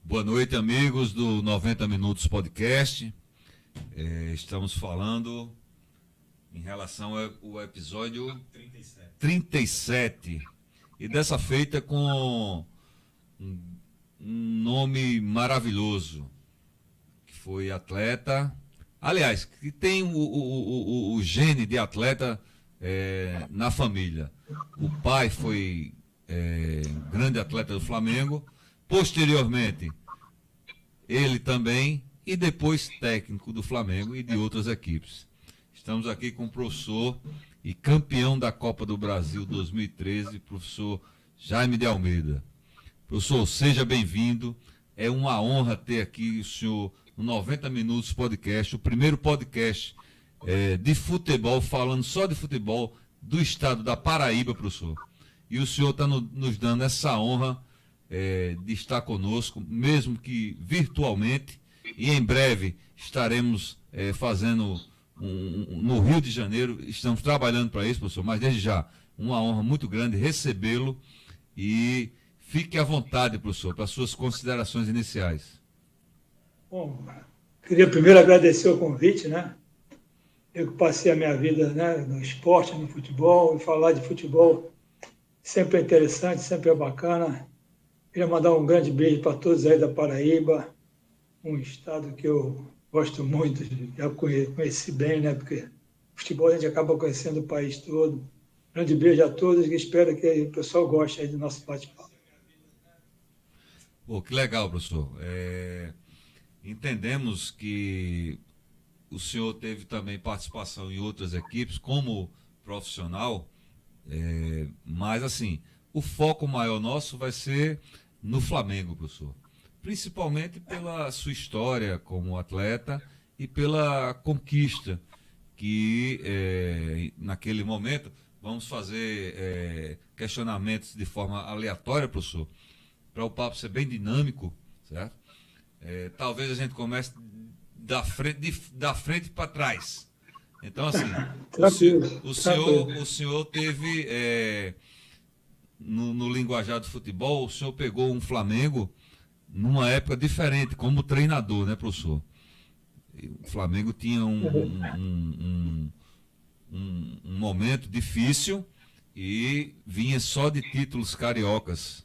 Boa noite, amigos do 90 Minutos Podcast. Estamos falando em relação ao episódio 37. E dessa feita com um nome maravilhoso, que foi atleta. Aliás, que tem o gene de atleta na família. O pai foi grande atleta do Flamengo. Posteriormente, ele também, e depois técnico do Flamengo e de outras equipes. Estamos aqui com o professor e campeão da Copa do Brasil 2013, professor Jaime de Almeida. Professor, seja bem-vindo. É uma honra ter aqui o senhor no 90 Minutos Podcast, o primeiro podcast de futebol, falando só de futebol do estado da Paraíba, professor. E o senhor está nos dando essa honra de estar conosco, mesmo que virtualmente, e em breve estaremos fazendo no Rio de Janeiro, estamos trabalhando para isso, professor, mas desde já, uma honra muito grande recebê-lo e fique à vontade, professor, para as suas considerações iniciais. Bom, queria primeiro agradecer o convite, né? Eu que passei a minha vida, né, no esporte, no futebol, e falar de futebol sempre é interessante, sempre é bacana. Queria mandar um grande beijo para todos aí da Paraíba, um estado que eu gosto muito, já conheci bem, né? Porque futebol a gente acaba conhecendo o país todo. Grande beijo a todos e espero que o pessoal goste aí do nosso bate-papo. Pô, que legal, professor. Entendemos que o senhor teve também participação em outras equipes como profissional, mas assim, o foco maior nosso vai ser no Flamengo, professor. Principalmente pela sua história como atleta e pela conquista que, naquele momento, vamos fazer questionamentos de forma aleatória, professor, para o papo ser bem dinâmico, certo? Talvez a gente comece da frente para trás. Então, assim, o senhor teve, no linguajar do futebol, o senhor pegou um Flamengo numa época diferente, como treinador, né, professor? O Flamengo tinha um momento difícil e vinha só de títulos cariocas.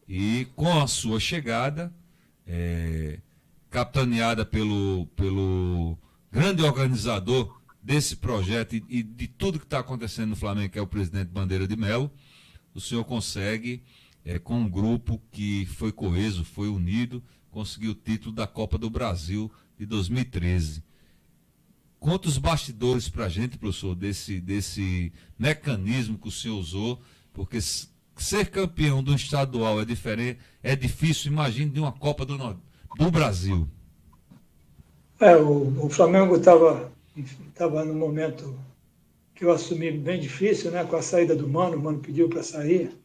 E com a sua chegada, capitaneada pelo grande organizador desse projeto e de tudo que está acontecendo no Flamengo, que é o presidente Bandeira de Melo, o senhor consegue, com um grupo que foi coeso, foi unido, conseguir o título da Copa do Brasil de 2013. Conta os bastidores para a gente, professor, desse mecanismo que o senhor usou, porque ser campeão de um estadual é diferente, é difícil, imagine de uma Copa do Brasil. O Flamengo estava no momento que eu assumi bem difícil, né, com a saída do Mano. O Mano pediu para sair,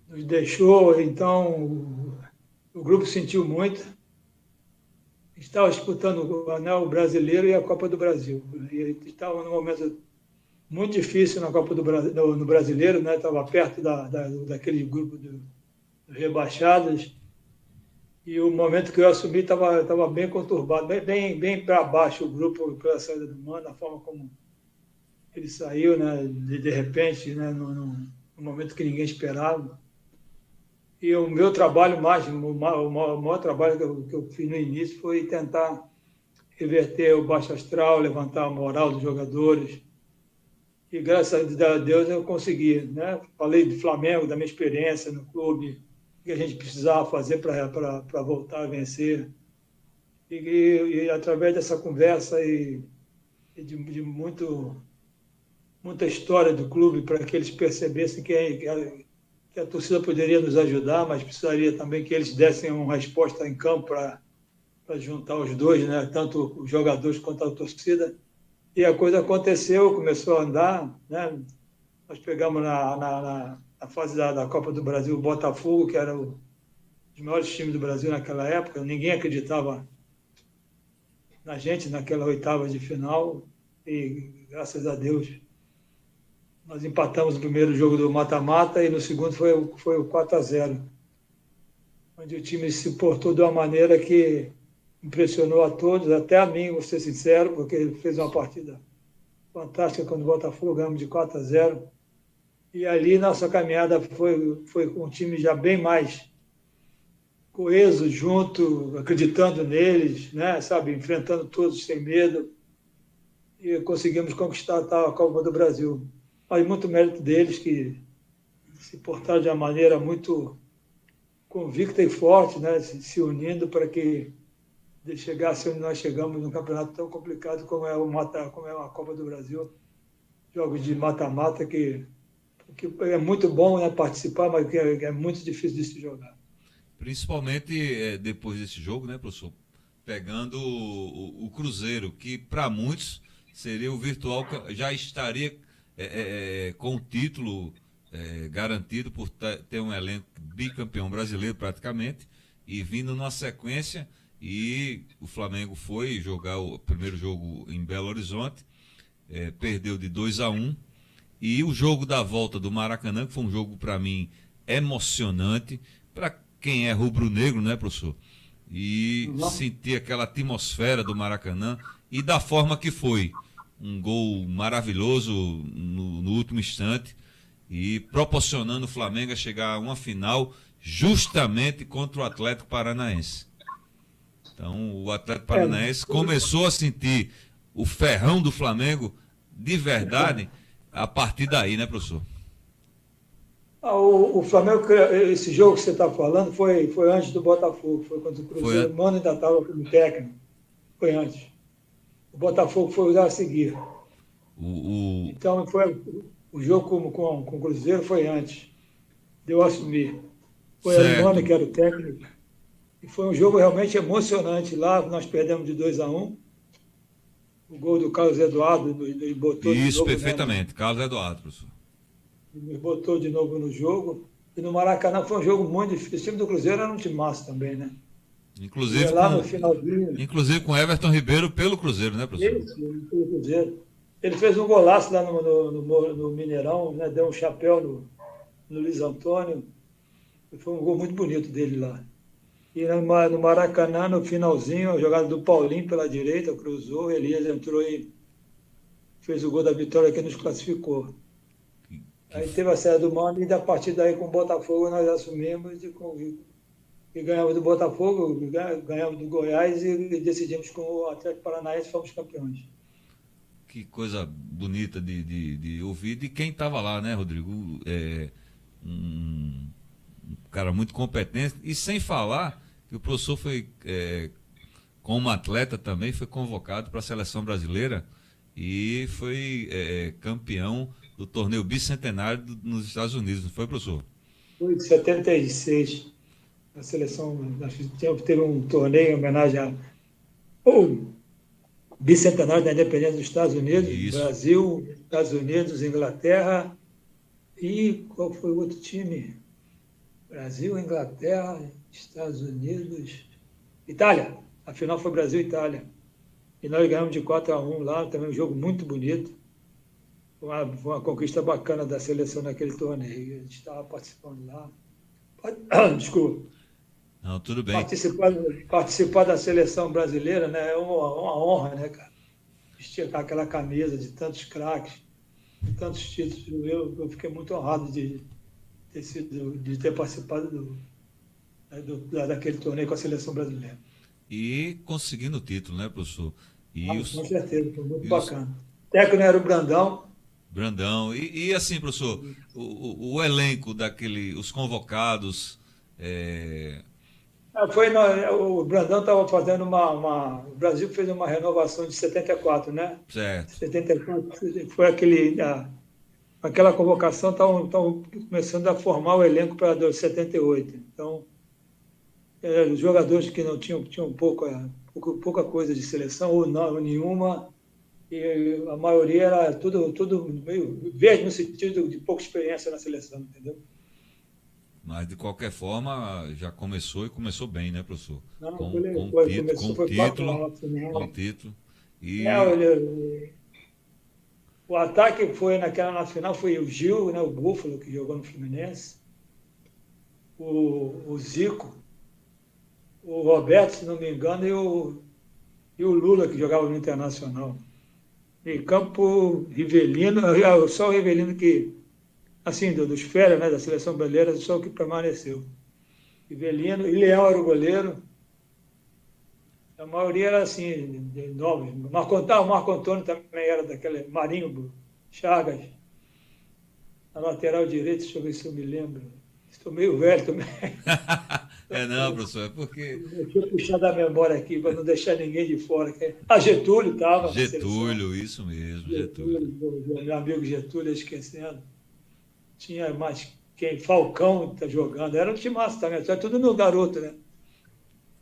nos deixou, então o grupo sentiu muito. Estava disputando o Anel Brasileiro e a Copa do Brasil. E estava num momento muito difícil na Copa do Brasil, no Brasileiro, né? Estava perto daquele grupo dos rebaixados. E o momento que eu assumi estava bem conturbado, bem para baixo o grupo pela saída do Mano, a forma como ele saiu, né? De repente, né? Num momento que ninguém esperava. E o meu trabalho máximo, o maior trabalho que eu fiz no início foi tentar reverter o baixo astral, levantar a moral dos jogadores. E graças a Deus eu consegui, né? Falei do Flamengo, da minha experiência no clube, o que a gente precisava fazer para voltar a vencer. E através dessa conversa e de muita história do clube, para que eles percebessem que a torcida poderia nos ajudar, mas precisaria também que eles dessem uma resposta em campo para juntar os dois, né? Tanto os jogadores quanto a torcida. E a coisa aconteceu, começou a andar, né? Nós pegamos na fase da Copa do Brasil o Botafogo, que era um dos maiores times do Brasil naquela época. Ninguém acreditava na gente naquela oitava de final e, graças a Deus, nós empatamos o primeiro jogo do mata-mata e no segundo foi o 4-0. onde o time se portou de uma maneira que impressionou a todos, até a mim, vou ser sincero, porque ele fez uma partida fantástica quando o Botafogo ganhamos de 4-0. E ali nossa caminhada foi com um time já bem mais coeso, junto, acreditando neles, né? Sabe, enfrentando todos sem medo. E conseguimos conquistar a Copa do Brasil. Mas muito mérito deles, que se portaram de uma maneira muito convicta e forte, né? Se unindo para que chegasse onde nós chegamos num campeonato tão complicado como é a Copa do Brasil. Jogos de mata-mata que é muito bom, né, participar, mas que é muito difícil de se jogar. Principalmente depois desse jogo, né, professor? Pegando o Cruzeiro, que para muitos seria o virtual, já estaria com o título garantido por ter um elenco bicampeão brasileiro praticamente, e vindo na sequência, e o Flamengo foi jogar o primeiro jogo em Belo Horizonte, perdeu de 2-1, e o jogo da volta do Maracanã, que foi um jogo para mim emocionante, para quem é rubro-negro, né, professor? E sentir aquela atmosfera do Maracanã e da forma que foi. Um gol maravilhoso no último instante e proporcionando o Flamengo a chegar a uma final justamente contra o Atlético Paranaense. Então, o Atlético Paranaense começou a sentir o ferrão do Flamengo de verdade a partir daí, né, professor? O Flamengo, esse jogo que você está falando, foi antes do Botafogo, foi contra o Cruzeiro. O Mano ainda estava como técnico, foi antes. O Botafogo foi a seguir. Então, o jogo com o Cruzeiro foi antes de eu assumir. Foi o Mano que era o técnico. E foi um jogo realmente emocionante lá, nós perdemos de 2-1. O gol do Carlos Eduardo nos botou de novo. Isso, perfeitamente, né? Carlos Eduardo, professor. Nos botou de novo no jogo. E no Maracanã foi um jogo muito difícil. O time do Cruzeiro era um time massa também, né? Inclusive, lá no finalzinho. Inclusive com Everton Ribeiro pelo Cruzeiro, né, professor? Isso, pelo Cruzeiro. Ele fez um golaço lá no Mineirão, né? Deu um chapéu no Luiz Antônio. Foi um gol muito bonito dele lá. E no Maracanã, no finalzinho, a jogada do Paulinho pela direita, cruzou, Elias entrou e fez o gol da vitória que nos classificou. Aí teve a saída do Mano e da partida daí com o Botafogo nós assumimos e ganhamos do Botafogo, ganhamos do Goiás e decidimos com o Atlético Paranaense, fomos campeões. Que coisa bonita de ouvir de quem estava lá, né, Rodrigo? Um cara muito competente, e sem falar que o professor foi, como atleta também, foi convocado para a seleção brasileira e foi campeão do torneio bicentenário nos Estados Unidos, não foi, professor? Foi de 76, a seleção, teve um torneio em homenagem ao bicentenário da independência dos Estados Unidos. Isso. Brasil, Estados Unidos, Inglaterra e qual foi o outro time? Brasil, Inglaterra, Estados Unidos, Itália. A final foi Brasil e Itália. E nós ganhamos de 4-1 lá, também um jogo muito bonito. Foi uma conquista bacana da seleção naquele torneio. A gente estava participando lá. Desculpa. Não, tudo bem. Participar da seleção brasileira, né, é uma honra, né, cara? Vestir aquela camisa de tantos craques, de tantos títulos. Eu fiquei muito honrado de ter participado daquele torneio com a seleção brasileira. E conseguindo o título, né, professor? Com certeza, foi muito bacana. O técnico era o Brandão. E assim, professor, o elenco os convocados... O Brandão estava fazendo o Brasil fez uma renovação de 74, né? Certo. 74 foi aquela convocação, estavam começando a formar o elenco para 78. Então, os jogadores que não tinham pouca coisa de seleção, ou não, nenhuma, e a maioria era tudo meio verde no sentido de pouca experiência na seleção, entendeu? Mas, de qualquer forma, já começou e começou bem, né, professor? Com título. E... O ataque foi na final foi o Gil, né, o Búfalo, que jogou no Fluminense, o Zico, Roberto, se não me engano, e o Lula, que jogava no Internacional. Meio campo, Rivelino, só o Rivelino que, assim, dos férias, né, da seleção brasileira, só o que permaneceu. Rivelino, e Leão era o goleiro. A maioria era assim, de novos. O Marco Antônio também era daquele Marinho Chagas, na lateral direita, deixa eu ver se eu me lembro. Estou meio velho também. Não, professor, é porque Deixa eu puxar da memória aqui para não deixar ninguém de fora. Getúlio estava na seleção. Getúlio, isso mesmo, Getúlio. Getúlio, meu amigo Getúlio, esquecendo. Tinha mais quem? Falcão está jogando. Era um timaço também, só tudo meu garoto, né?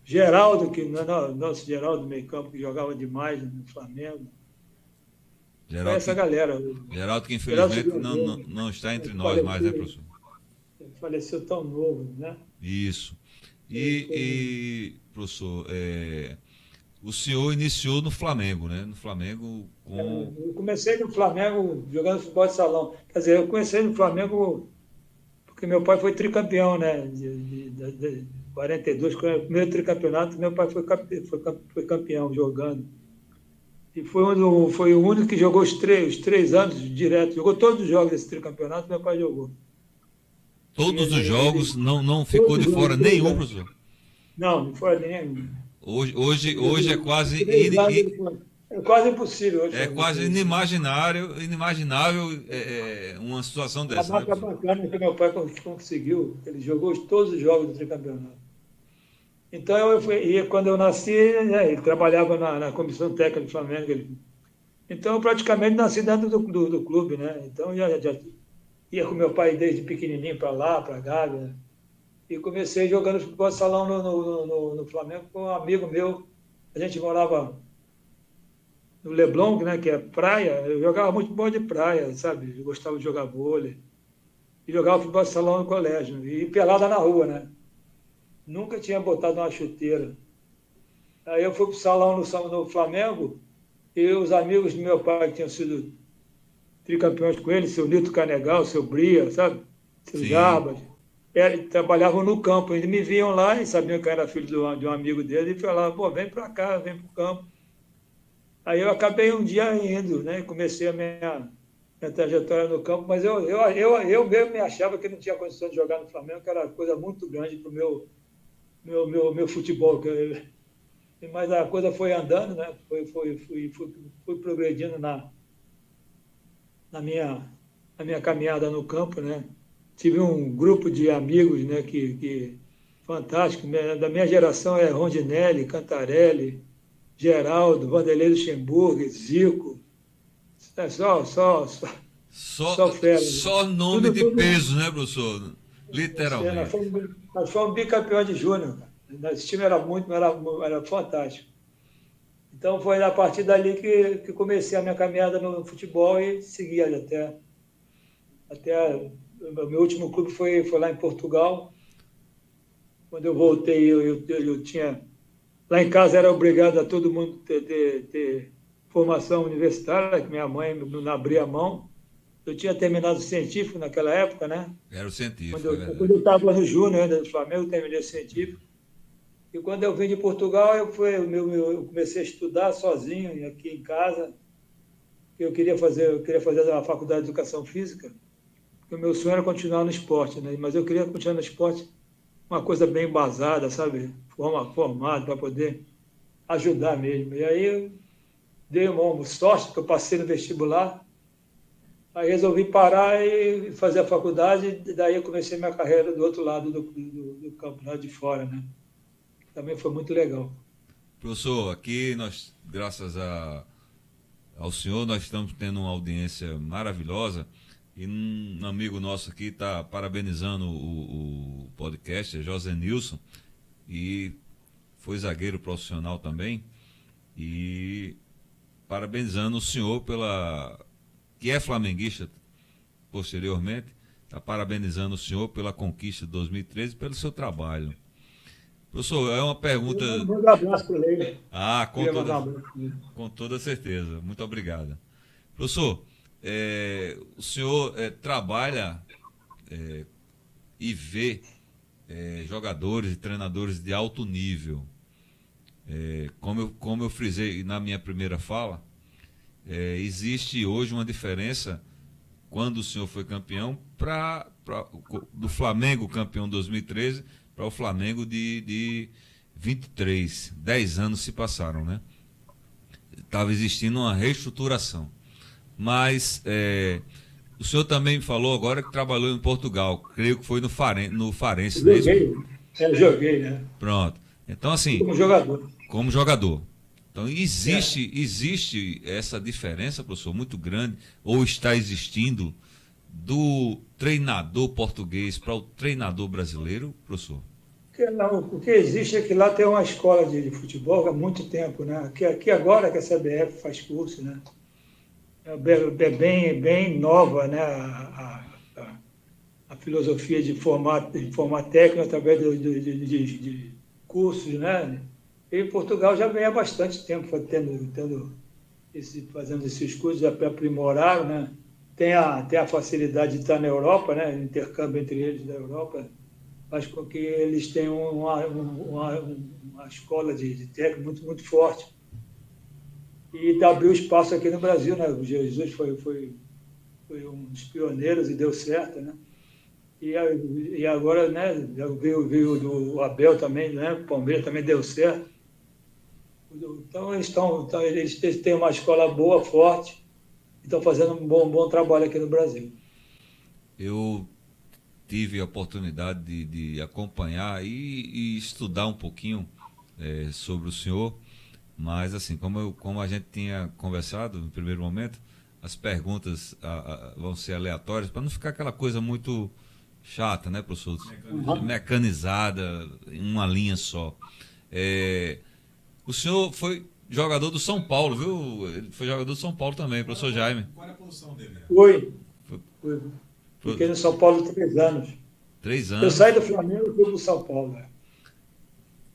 Geraldo, que nosso Geraldo meio campo, que jogava demais no Flamengo. Foi essa galera. Geraldo que infelizmente não está entre nós mais, né, professor? Ele faleceu tão novo, né? Isso. Professor, o senhor iniciou no Flamengo, né? No Flamengo com... Eu comecei no Flamengo jogando futebol de salão. Quer dizer, eu comecei no Flamengo porque meu pai foi tricampeão, né? De 42, quando era o primeiro tricampeonato, meu pai foi campeão jogando. E foi o único que jogou os três anos direto. Jogou todos os jogos desse tricampeonato, meu pai jogou. Todos os jogos, não ficou de fora nenhum, professor? Não foi nenhum. Hoje é quase... É quase impossível. Hoje é quase inimaginável uma situação dessa. A marca bacana que meu pai conseguiu, ele jogou todos os jogos do tricampeonato. Então, quando eu nasci, ele trabalhava na comissão técnica do Flamengo. Então, eu praticamente nasci dentro do clube, né? Então, já ia com meu pai desde pequenininho para lá, para Gávea. E comecei jogando futebol de salão no Flamengo com um amigo meu. A gente morava no Leblon, né, que é praia. Eu jogava muito futebol de praia, sabe? Eu gostava de jogar vôlei. E jogava futebol de salão no colégio. E pelada na rua, né? Nunca tinha botado uma chuteira. Aí eu fui para o salão no Flamengo e os amigos do meu pai, que tinham sido tricampeões com ele, seu Nito Canegal, seu Bria, sabe? Seu Jarbas, trabalhavam no campo. Eles me viam lá e sabiam que eu era filho de um amigo dele e falavam, pô, vem para cá, vem para o campo. Aí eu acabei um dia indo, né? Comecei a minha trajetória no campo, mas eu mesmo me achava que não tinha condição de jogar no Flamengo, que era coisa muito grande para o meu futebol. Mas a coisa foi andando, né? Fui progredindo na minha caminhada no campo, né? Tive um grupo de amigos, né? Que fantástico. Da minha geração é Rondinelli, Cantarelli, Geraldo, Vanderlei Luxemburgo, Zico. É só fera. Só nome de peso, né, professor? Literalmente. Nós fomos bicampeões de júnior. Esse time era fantástico. Então foi a partir dali que comecei a minha caminhada no futebol e segui até o meu último clube foi lá em Portugal. Quando eu voltei, eu tinha... Lá em casa era obrigado a todo mundo ter formação universitária, que minha mãe não abria a mão. Eu tinha terminado o científico naquela época, né? Era o científico, quando eu estava no Júnior ainda do Flamengo, eu terminei o científico. E quando eu vim de Portugal, eu comecei a estudar sozinho, aqui em casa. Eu queria fazer a faculdade de Educação Física, porque o meu sonho era continuar no esporte, né? Mas eu queria continuar no esporte uma coisa bem embasada, sabe? Formado, para poder ajudar mesmo. E aí eu dei uma sorte, porque eu passei no vestibular. Aí resolvi parar e fazer a faculdade, e daí eu comecei minha carreira do outro lado do campo, lá de fora, né? Também foi muito legal. Professor, aqui nós, graças ao senhor, nós estamos tendo uma audiência maravilhosa e um amigo nosso aqui está parabenizando o podcast, é José Nilson, e foi zagueiro profissional também, e parabenizando o senhor que é flamenguista posteriormente, está parabenizando o senhor pela conquista de 2013 e pelo seu trabalho. Professor, é uma pergunta... Um abraço para ele. Com toda certeza. Muito obrigado. Professor, o senhor trabalha e vê jogadores e treinadores de alto nível. Como eu frisei na minha primeira fala, existe hoje uma diferença quando o senhor foi campeão do Flamengo campeão 2013 para o Flamengo de 23. 10 anos se passaram, né? Estava existindo uma reestruturação. Mas o senhor também falou agora que trabalhou em Portugal. Creio que foi no Farense. Joguei, né? Pronto. Então, assim... Como jogador. Então, existe essa diferença, professor, muito grande, ou está existindo, do treinador português para o treinador brasileiro, professor? O que existe é que lá tem uma escola de futebol há muito tempo, né? Aqui agora que a CBF faz curso, né? É bem nova, né? A filosofia de formar técnico através de cursos, né? E em Portugal já vem há bastante tempo fazendo esses cursos, já aprimoraram, né? Tem a facilidade de estar na Europa, né? O intercâmbio entre eles da Europa faz com que eles tenham uma escola de técnico muito, muito forte. E abriu espaço aqui no Brasil, né? O Jesus foi um dos pioneiros e deu certo, né? E agora, né? Veio do Abel também, né? O Palmeiras também deu certo. Então, eles têm uma escola boa, forte, e estão fazendo um bom trabalho aqui no Brasil. Eu tive a oportunidade de acompanhar e estudar um pouquinho sobre o senhor, mas, assim, como a gente tinha conversado no primeiro momento, as perguntas vão ser aleatórias, para não ficar aquela coisa muito chata, né, professor? Mecanizada, em uma linha só. O senhor foi jogador do São Paulo, viu? Ele foi jogador do São Paulo também, professor Jaime. Qual é a posição dele? Fui. Fiquei no São Paulo 3 anos. 3 anos? Eu saí do Flamengo e fui para o São Paulo. Né?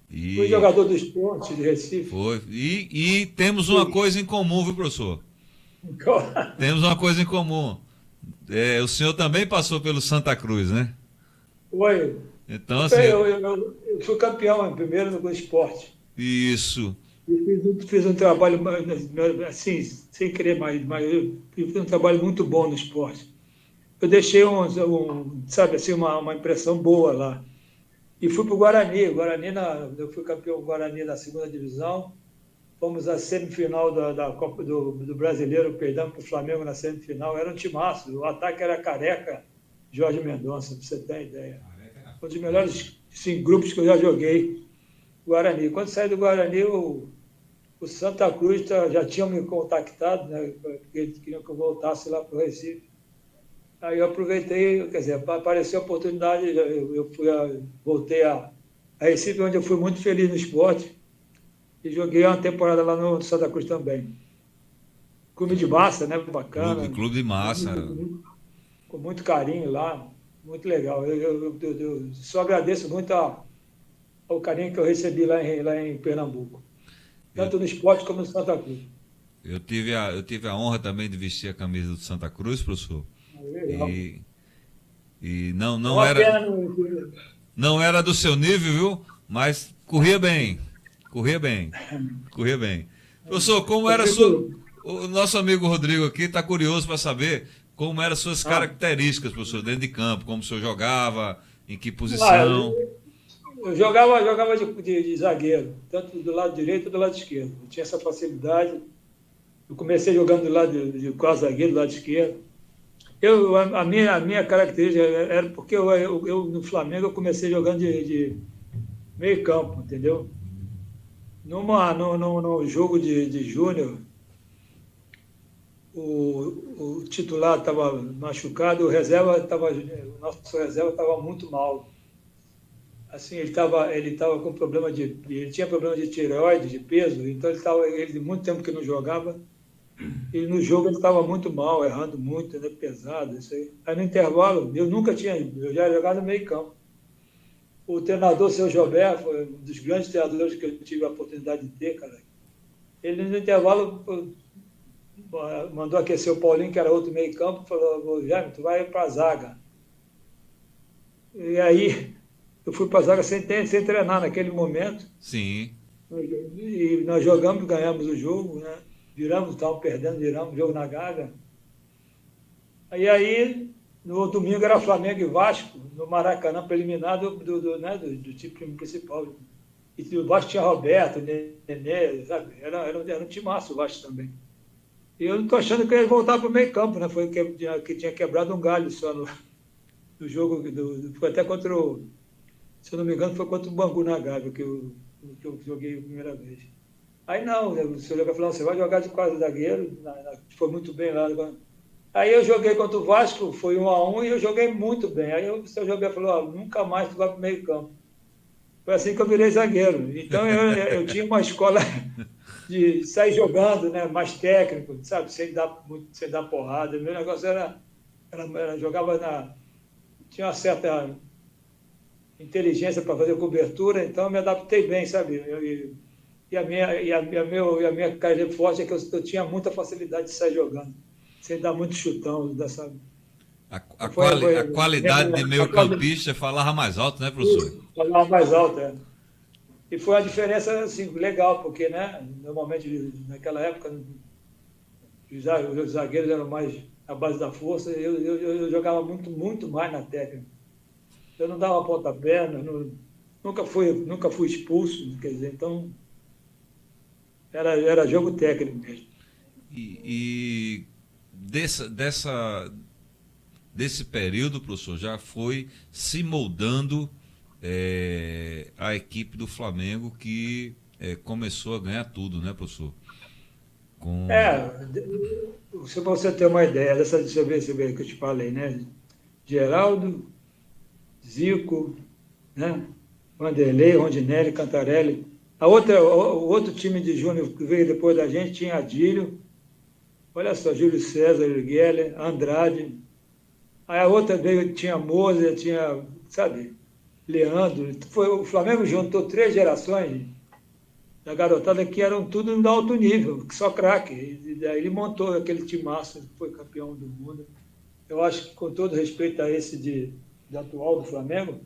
Fui jogador do Sport de Recife. Foi. E temos uma coisa em comum, viu, professor? Temos uma coisa em comum. O senhor também passou pelo Santa Cruz, né? Foi. Então, assim... Eu fui campeão primeiro no esporte. Isso. Fiz um trabalho, assim, sem querer mais, mas eu fiz um trabalho muito bom no esporte. Eu deixei sabe, assim, uma impressão boa lá. E fui para o Guarani. Eu fui campeão do Guarani na segunda divisão. Fomos à semifinal da Copa do Brasileiro, perdemos para o Flamengo na semifinal. Era um timaço. O ataque era Careca, Jorge Mendonça, para você ter ideia. Um dos melhores grupos que eu já joguei. Guarani. Quando saí do Guarani, o Santa Cruz já tinha me contactado, né, porque eles queriam que eu voltasse lá para o Recife. Aí eu aproveitei, quer dizer, apareceu a oportunidade, voltei a Recife, onde eu fui muito feliz no esporte, e joguei uma temporada lá no Santa Cruz também. Clube de massa, né? Bacana. Clube de massa. Com muito carinho lá, muito legal. Eu só agradeço muito ao carinho que eu recebi lá em Pernambuco, tanto no esporte como no Santa Cruz. Eu tive a honra também de vestir a camisa do Santa Cruz, professor. E não era do seu nível, viu? Mas corria bem. Professor, como era o nosso amigo Rodrigo aqui está curioso para saber como eram suas características, professor, dentro de campo, como o senhor jogava, em que posição. Eu jogava de zagueiro, tanto do lado direito quanto do lado esquerdo. Eu tinha essa facilidade. Eu comecei jogando do lado de quase zagueiro, do lado esquerdo. A minha característica era porque eu no Flamengo eu comecei jogando de meio campo, entendeu? No jogo de júnior, o titular estava machucado, o nosso reserva estava muito mal. Assim, ele estava com problema ele tinha problema de tireoide, de peso, então ele muito tempo que não jogava, e no jogo ele estava muito mal, errando muito, né, pesado, isso aí. Aí no intervalo, eu já jogava no meio campo. O treinador, seu Jobé, foi um dos grandes treinadores que eu tive a oportunidade de ter, cara. Ele no intervalo mandou aquecer o Paulinho, que era outro meio campo, falou: Jaime, tu vai para a zaga. E aí eu fui para a zaga sem treinar naquele momento. Sim. E nós jogamos, ganhamos o jogo, né? Viramos, estávamos perdendo, viramos o jogo na Gávea. Aí, no domingo era Flamengo e Vasco, no Maracanã, preliminar do time principal. E o Vasco tinha Roberto, Nenê, sabe? Era um timaço o Vasco também. E eu não estou achando que ele ia voltar para o meio campo, né? Foi que tinha quebrado um galho só no jogo, foi até contra o, se eu não me engano, foi contra o Bangu na Gávea, que eu joguei a primeira vez. Aí não, né? O senhor falou, você vai jogar de quase zagueiro, foi muito bem lá. Aí eu joguei contra o Vasco, foi 1-1 e eu joguei muito bem. Aí o senhor Joguei falou, nunca mais tu vai para o meio campo. Foi assim que eu virei zagueiro. Então eu tinha uma escola de sair jogando, né, mais técnico, sabe, sem dar porrada. Meu negócio tinha uma certa inteligência para fazer cobertura, então eu me adaptei bem, sabe? E a minha carreira forte é que eu tinha muita facilidade de sair jogando, sem dar muito chutão, sabe? A qualidade de meio campista falava mais alto, né, professor? Falava mais alto, é. E foi uma diferença assim, legal, porque, né, normalmente, naquela época, os zagueiros eram mais à base da força, eu jogava muito mais na técnica. Eu não dava pontapé, nunca fui expulso, quer dizer, então era jogo técnico mesmo. E desse período, professor, já foi se moldando a equipe do Flamengo que começou a ganhar tudo, né, professor? Se você ter uma ideia deixa eu ver que eu te falei, né? Geraldo, Zico, né? Vanderlei, Rondinelli, Cantarelli. O outro time de júnior que veio depois da gente tinha Adílio, olha só, Júlio César, Geller, Andrade. Aí a outra veio, tinha Moser, tinha, sabe, Leandro. O Flamengo juntou 3 gerações da garotada que eram tudo de alto nível, só craque. E daí ele montou aquele timaço, foi campeão do mundo. Eu acho que, com todo respeito a esse de atual do Flamengo,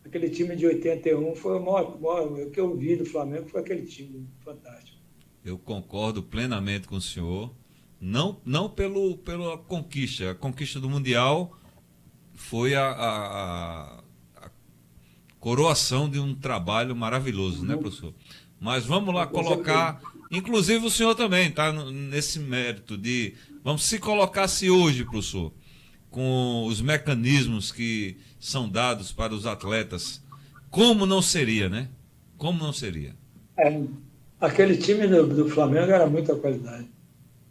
aquele time de 81 foi o que eu vi do Flamengo, foi aquele time fantástico. Eu concordo plenamente com o senhor. Não pela conquista. A conquista do Mundial foi a coroação de um trabalho maravilhoso, né, professor? Mas vamos lá colocar, inclusive o senhor também está nesse mérito de, vamos se colocasse hoje, professor, com os mecanismos que são dados para os atletas, como não seria, né? Como não seria? Aquele time do Flamengo era muita qualidade.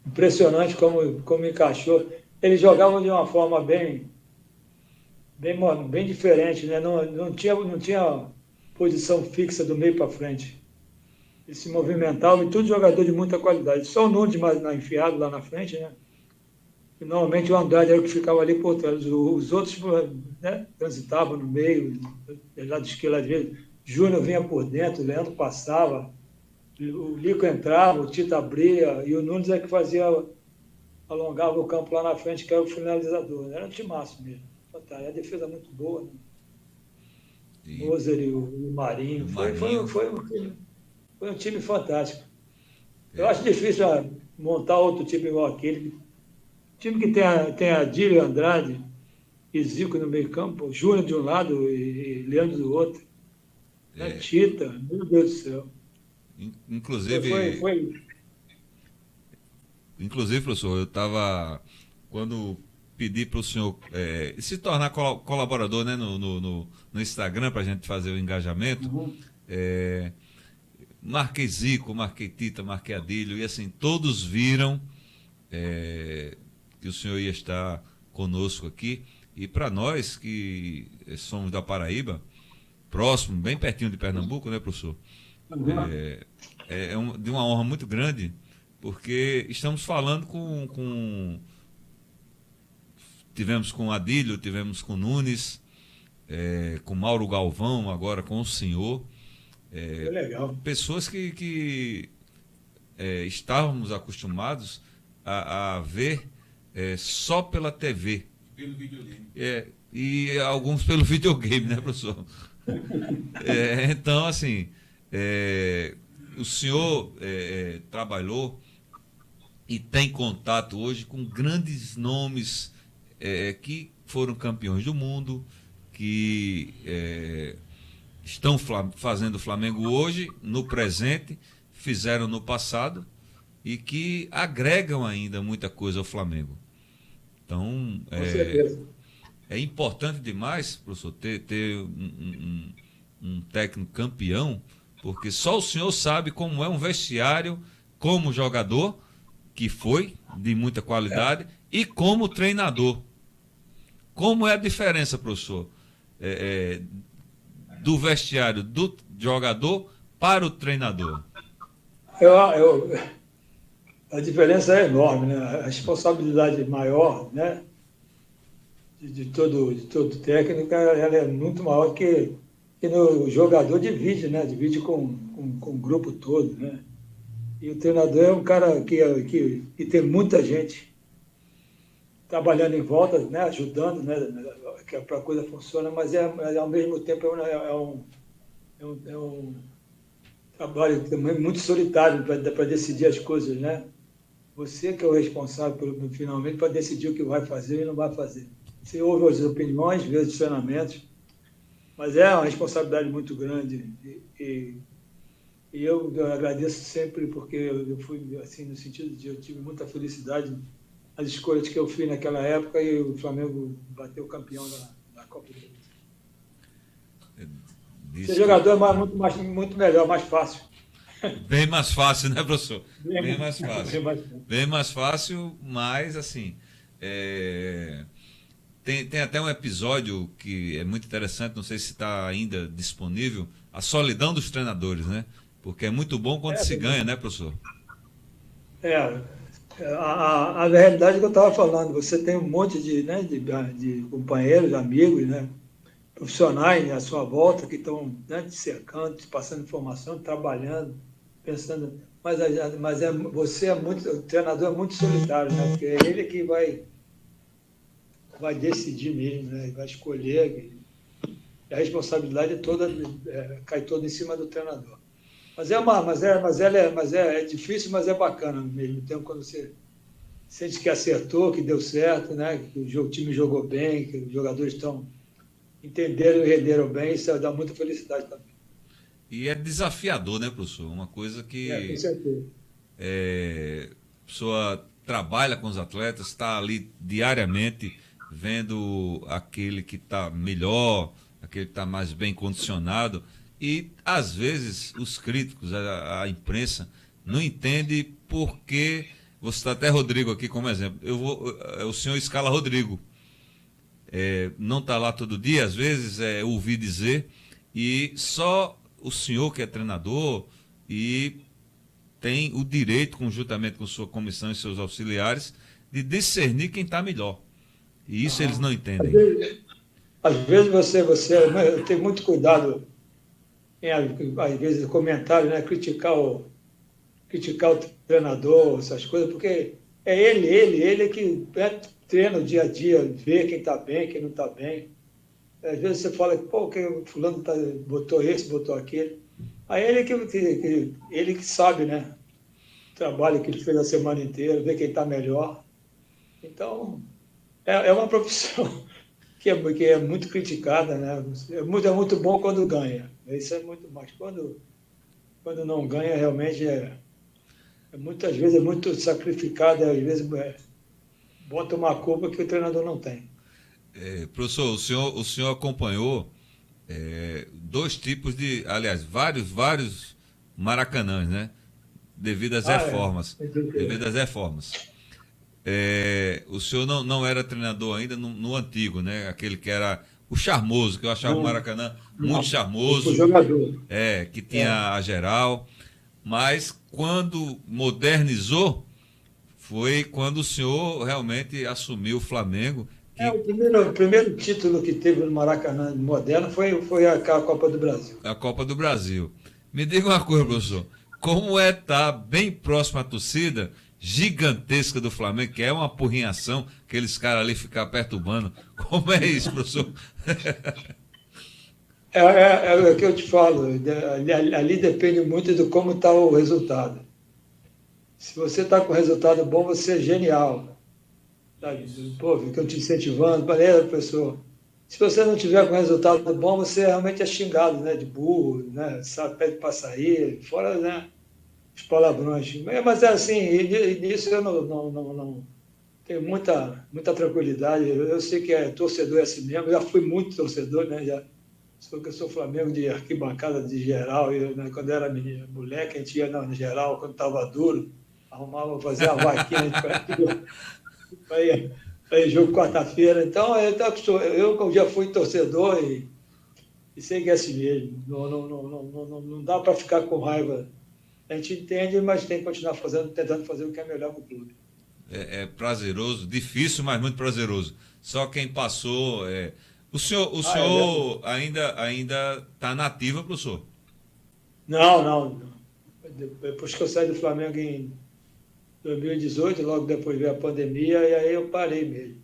Impressionante como encaixou. Eles jogavam de uma forma bem diferente, né? Não tinha posição fixa do meio para frente. Eles se movimentavam, e tudo jogador de muita qualidade. Só o Nunes mais enfiado lá na frente, né? E normalmente o Andrade era o que ficava ali por trás. Os outros, né, transitavam no meio, lado esquerdo, às vezes. Júnior vinha por dentro, o Leandro passava, o Lico entrava, o Tito abria, e o Nunes é que alongava o campo lá na frente, que era o finalizador. Era um timaço mesmo. A defesa muito boa, né? Moser e o Marinho. Foi um time fantástico. Eu acho difícil montar outro time igual aquele. Time que tem Adílio, Andrade e Zico no meio campo, Júnior de um lado e Leandro do outro. Tita, meu Deus do céu. Inclusive, professor, eu estava, quando pedi para o senhor se tornar colaborador, né, no Instagram, para a gente fazer o engajamento, marquei Zico, marquei Tita, marquei Adílio, e assim, todos viram que o senhor ia estar conosco aqui. E para nós que somos da Paraíba, próximo, bem pertinho de Pernambuco, né, professor? De uma honra muito grande, porque estamos falando tivemos com Adílio, tivemos com Nunes, com Mauro Galvão, agora com o senhor. Legal. Pessoas que estávamos acostumados a ver só pela TV. Pelo videogame. E alguns pelo videogame, né, professor? Então, assim, O senhor trabalhou e tem contato hoje com grandes nomes que foram campeões do mundo, que estão fazendo o Flamengo hoje, no presente, fizeram no passado e que agregam ainda muita coisa ao Flamengo. Então, é importante demais, professor, ter um técnico campeão, porque só o senhor sabe como é um vestiário, como jogador, que foi de muita qualidade, e como treinador. Como é a diferença, professor, do vestiário do jogador para o treinador? A diferença é enorme, né? A responsabilidade maior, né? De todo técnico, ela é muito maior que no jogador divide, né? Divide com o grupo todo, né? E o treinador é um cara que tem muita gente trabalhando em volta, né? Ajudando, né? Para a coisa funciona, mas ao mesmo tempo é um trabalho também muito solitário para decidir as coisas, né? Você que é o responsável, finalmente, para decidir o que vai fazer e não vai fazer. Você ouve as opiniões, vê os treinamentos, mas é uma responsabilidade muito grande. E eu agradeço sempre, porque eu fui, assim, no sentido de eu tive muita felicidade nas escolhas que eu fiz naquela época e o Flamengo bateu campeão da Copa do Brasil. Ser jogador é muito melhor, mais fácil. Bem mais fácil, né, professor? Bem mais fácil. Bem mais fácil, mas assim. Tem até um episódio que é muito interessante, não sei se está ainda disponível, a solidão dos treinadores, né? Porque é muito bom quando se ganha, né, professor? A realidade que eu estava falando, você tem um monte de companheiros, amigos, né? Profissionais à sua volta que estão, né, te cercando, te passando informação, trabalhando, pensando. Mas o treinador é muito solitário, né? Porque é ele que vai decidir mesmo, né? Vai escolher. E a responsabilidade toda cai toda em cima do treinador. Mas é difícil, mas é bacana ao mesmo tempo quando você sente que acertou, que deu certo, né? Que o time jogou bem, que os jogadores entenderam e renderam bem, isso dá muita felicidade também. E é desafiador, né, professor? Uma coisa que com certeza. A pessoa trabalha com os atletas, está ali diariamente vendo aquele que está melhor, aquele que está mais bem condicionado. E, às vezes, os críticos, a imprensa, não entende por que... Vou citar até Rodrigo aqui como exemplo. O senhor escala Rodrigo. Não está lá todo dia, às vezes, ouvi dizer, e só o senhor que é treinador e tem o direito, conjuntamente com sua comissão e seus auxiliares, de discernir quem está melhor. E isso eles não entendem. Às vezes eu tenho muito cuidado às vezes, comentário, né? Criticar o treinador, essas coisas, porque é ele que treina o dia a dia, vê quem está bem, quem não está bem. Às vezes você fala, pô, que o fulano botou esse, botou aquele. Aí ele que sabe, né? O trabalho que ele fez a semana inteira, vê quem está melhor. Então, é uma profissão que é muito criticada, né? É muito bom quando ganha. Isso é muito mais. Quando não ganha, realmente muitas vezes é muito sacrificado, às vezes bota uma culpa que o treinador não tem. Professor, o senhor acompanhou dois tipos de, aliás, vários Maracanãs, né? Devido às reformas. Devido às reformas. O senhor não era treinador ainda no antigo, né? Aquele que era o charmoso, que eu achava o Maracanã muito charmoso. O jogador. Que tinha a geral. Mas quando modernizou, foi quando o senhor realmente assumiu o Flamengo. O primeiro título que teve no Maracanã moderno foi a Copa do Brasil. A Copa do Brasil. Me diga uma coisa, professor. Como é estar bem próximo à torcida gigantesca do Flamengo, que é uma apurrinhação, aqueles caras ali ficar perturbando? Como é isso, professor? É o que eu te falo, ali depende muito de como está o resultado. Se você está com resultado bom, você é genial. Sabe? Pô, fica eu te incentivando, beleza, professor. Se você não tiver com resultado bom, você realmente é xingado, né? De burro, né? Sabe, pede para sair, fora, né? Os palavrões. Mas é assim, e nisso eu não tenho muita tranquilidade. Eu sei que torcedor é assim mesmo, eu já fui muito torcedor, né? Eu sou Flamengo de arquibancada de geral, né, quando era menino, moleque, a gente ia no geral, quando estava duro, arrumava fazer a vaquinha para ir jogo quarta-feira. Então, eu já fui torcedor e sei que é assim mesmo. Não dá para ficar com raiva. A gente entende, mas tem que continuar tentando fazer o que é melhor para o clube. É prazeroso, difícil, mas muito prazeroso. Só quem passou. O senhor ainda está na ativa, professor? Não. Depois que eu saí do Flamengo em 2018, logo depois veio a pandemia, e aí eu parei mesmo.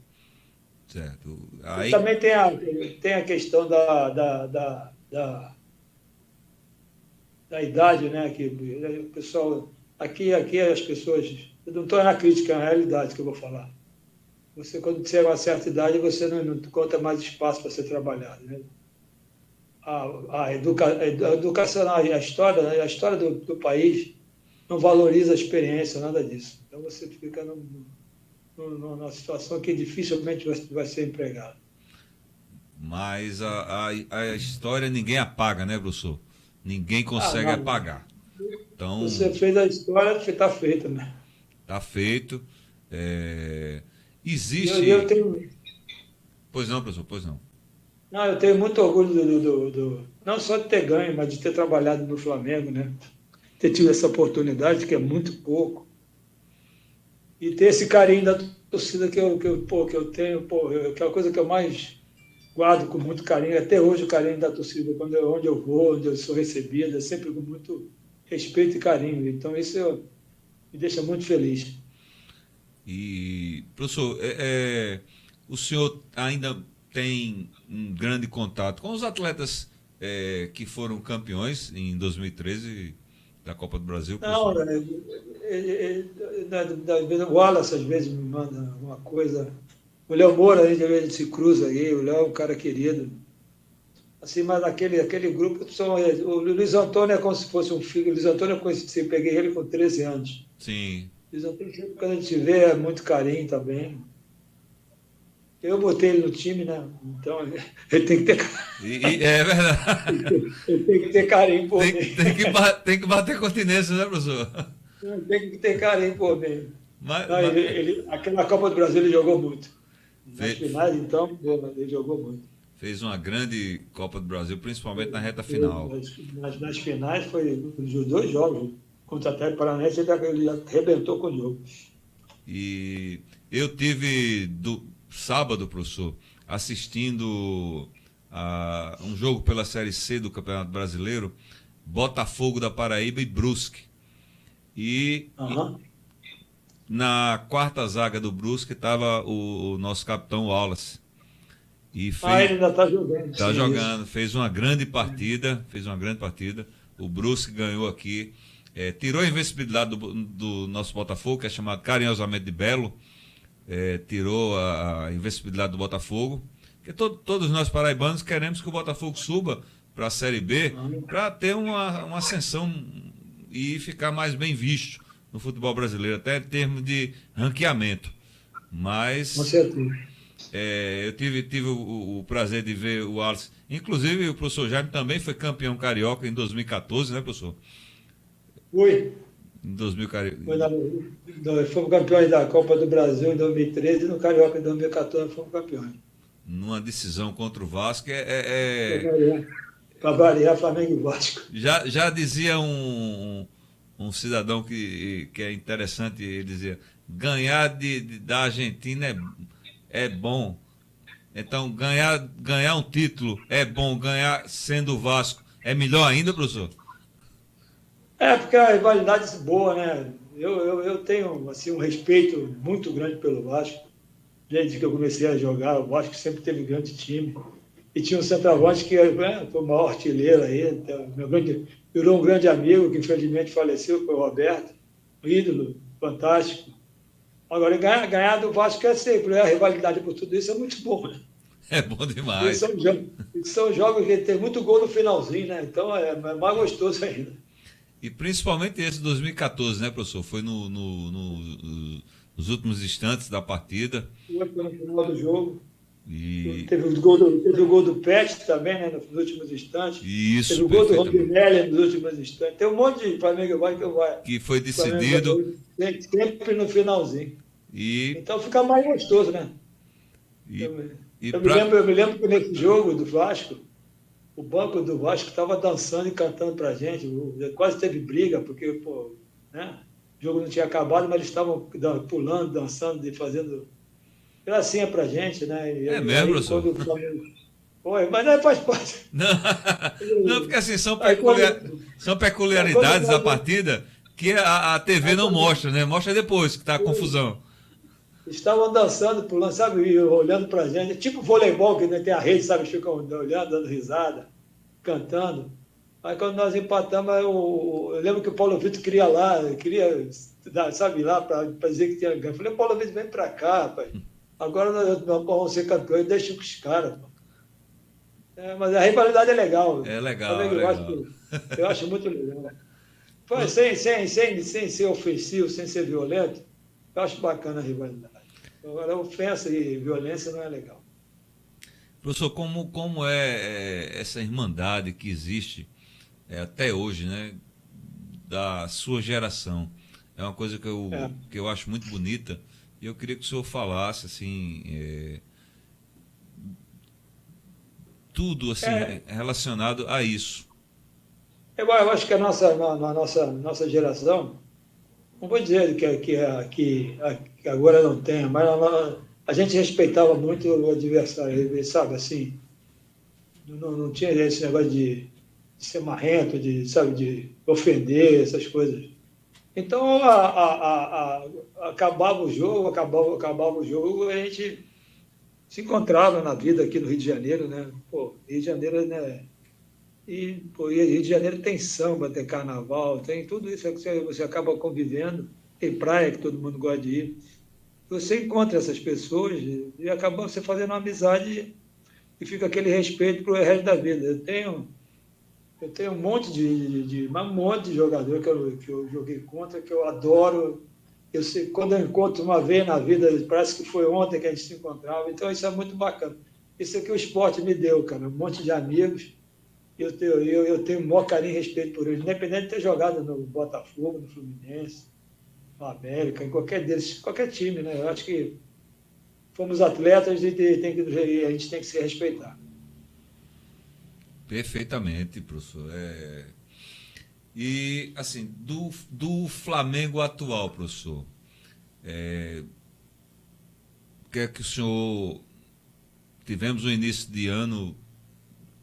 Certo. E Aí, também tem a questão da idade, né? Que o pessoal. Aqui as pessoas. Eu não estou na crítica, é a realidade que eu vou falar. Você, quando tiver uma certa idade, você não conta mais espaço para ser trabalhado. Né? A educação, a história do país não valoriza a experiência, nada disso. Então você fica numa situação que dificilmente vai ser empregado. mas a história ninguém apaga, né, professor? Ninguém consegue Não. apagar. Então, Você fez a história, está feita, né? tá feito. Eu Existe. tenho, Pois não, professor, pois não. não, eu tenho muito orgulho não só de ter ganho, mas de ter trabalhado no Flamengo, né? Ter tido essa oportunidade, que é muito pouco, e ter esse carinho da torcida que eu tenho, que é a coisa que eu mais guardo com muito carinho, até hoje o carinho da torcida, onde eu vou, onde eu sou recebido, é sempre com muito respeito e carinho. Então isso me deixa muito feliz. E, professor, o senhor ainda tem um grande contato com os atletas que foram campeões em 2013 da Copa do Brasil, Não, professor? o Wallace às vezes me manda alguma coisa. O Léo Moura, às vezes se cruza aí, o Léo é um cara querido. Assim, mas aquele grupo o Luiz Antônio é como se fosse um filho. O Luiz Antônio eu conheci, eu peguei ele com 13 anos. Sim. O Luiz Antônio, sempre quando a gente vê, é muito carinho também. Eu botei ele no time, né? Então ele tem que ter, É verdade. ele tem que ter carinho por mim. Tem que bater continência, né, professor? Tem que ter carinho por mim. Mas, Não, mas aquela Copa do Brasil ele jogou muito. Nas fe- finais, então, ele jogou muito. fez uma grande Copa do Brasil, principalmente na reta final. Nas finais, foi os dois jogos. Contra o Atlético Paranaense, ele arrebentou com o jogo. E eu tive do sábado, professor, assistindo a um jogo pela Série C do Campeonato Brasileiro, Botafogo da Paraíba e Brusque. E Uhum. na quarta zaga do Brusque estava o nosso capitão Wallace. E Ele ainda está jogando. tá Sim, jogando, isso. fez uma grande partida, O Brusque ganhou aqui, tirou a invencibilidade do nosso Botafogo, que é chamado carinhosamente de Belo, tirou a invencibilidade do Botafogo, porque todos nós paraibanos queremos que o Botafogo suba para a Série B para ter uma ascensão e ficar mais bem visto no futebol brasileiro, até em termos de ranqueamento. Mas Com certeza. eu tive o prazer de ver o Wallace. Inclusive, o professor Jaime também foi campeão carioca em 2014, né, professor? Fui. Em 2014. Fomos campeões da Copa do Brasil em 2013 e no Carioca em 2014 fomos campeões. Numa decisão contra o Vasco. Para variar, Flamengo e Vasco. Já dizia um cidadão que é interessante, ele dizia: ganhar da Argentina é bom. Então, ganhar um título é bom, ganhar sendo o Vasco é melhor ainda, professor? Porque a rivalidade é boa, né? Eu tenho assim, um respeito muito grande pelo Vasco. Desde que eu comecei a jogar, o Vasco sempre teve grande time. E tinha um centroavante que foi o maior artilheiro aí, virou um grande amigo, que infelizmente faleceu, foi o Roberto, um ídolo fantástico. Agora, ganhar do Vasco é sempre, né? A rivalidade por tudo isso é muito bom, né? É bom E demais. são jogos que tem muito gol no finalzinho, né? Então é mais gostoso ainda. E principalmente esse 2014, né, professor? Foi nos últimos instantes da partida. Foi no final do jogo. E Teve o gol do Pet também, né, nos últimos instantes. Teve isso, o gol do perfeitamente. Rondinelli nos últimos instantes. Tem um monte de Flamengo vai que vai. Que foi Flamengo decidido vai sempre no finalzinho. e, Então fica mais gostoso, né? e, Eu, e eu me pra, lembro, eu me lembro que nesse jogo do Vasco, o banco do Vasco estava dançando e cantando pra gente. Quase teve briga, porque, pô, né? O jogo não tinha acabado, mas eles estavam pulando, dançando e fazendo gracinha pra gente, né? é E mesmo, aí professor? quando o Flamengo. Foi, mas aí faz parte. Não, não, porque assim, Aí são quando o peculiaridades da Flamengo partida que a TV não mostra, né? Mostra depois que tá a confusão. estavam dançando, pulando, sabe, e olhando pra gente, tipo voleibol, que né, tem a rede, sabe, ficam olhando, dando risada, cantando. Aí quando nós empatamos, eu lembro que o Paulo Vitor queria lá, queria, sabe, lá para dizer que tinha ganho. Eu falei, Paulo Vitor, vem pra cá, rapaz. Agora nós vamos ser campeões, deixa com os caras. Pô. Mas a rivalidade é legal. É legal, é Flamengo e legal. Vasco, eu acho muito legal. Pô, sem ser ofensivo, sem ser violento, eu acho bacana a rivalidade. Agora, ofensa e violência não é legal. Professor, como é essa irmandade que existe até hoje, né? Da sua geração? É uma coisa É, que eu acho muito bonita e eu queria que o senhor falasse, assim, tudo assim é, relacionado a isso. eu acho que nossa geração, não vou dizer que agora não tem, mas a gente respeitava muito o adversário, sabe, assim, não tinha esse negócio de ser marrento, sabe, de ofender, essas coisas. Então, acabava o jogo, a gente se encontrava na vida aqui no Rio de Janeiro, né? Pô, Rio de Janeiro, né? Pô, e Rio de Janeiro tem samba, tem carnaval, tem tudo isso que você acaba convivendo. Tem praia que todo mundo gosta de ir. Você encontra essas pessoas e acaba você fazendo uma amizade e fica aquele respeito para o resto da vida. Eu tenho um monte um monte de jogador que eu joguei contra, que eu adoro. Eu sei, quando eu encontro uma vez na vida, parece que foi ontem que a gente se encontrava. Então, isso é muito bacana. Isso é que o esporte me deu, cara. Um monte de amigos. Eu tenho o maior carinho e respeito por eles, independente de ter jogado no Botafogo, no Fluminense, no América, em qualquer deles, qualquer time, né? Eu acho que fomos atletas e a gente tem que se respeitar. Perfeitamente, professor. E, assim, do Flamengo atual, professor, o que é que o senhor... Tivemos um início de ano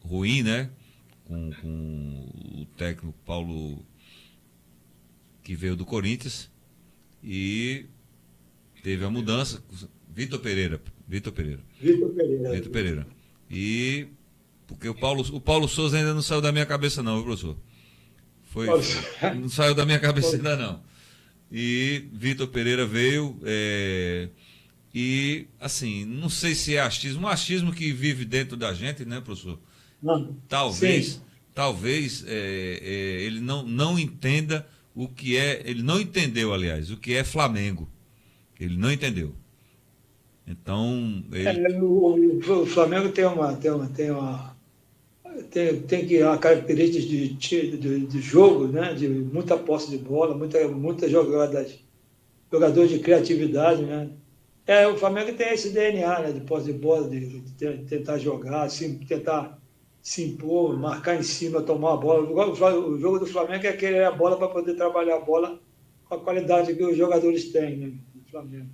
ruim, né? Com o técnico Paulo, que veio do Corinthians, e teve a mudança. Vitor Pereira. Vitor Pereira. Vitor Pereira. Vitor Pereira. E... Porque o Paulo Souza ainda não saiu da minha cabeça, não, viu, professor? Não saiu da minha cabeça ainda, não. E Vitor Pereira veio. E, assim, não sei se é achismo. Um achismo que vive dentro da gente, né, professor? Não. Talvez, Sim. ele não entenda o que é. Ele não entendeu, aliás, o que é Flamengo. Ele não entendeu. Então, O Flamengo tem que uma característica de jogo, né? De muita posse de bola, muita jogador de criatividade, né? O Flamengo tem esse DNA, né? De posse de bola, de tentar jogar, assim, tentar se impor, marcar em cima, tomar a bola. O jogo do Flamengo é querer a bola para poder trabalhar a bola com a qualidade que os jogadores têm, né? Do Flamengo.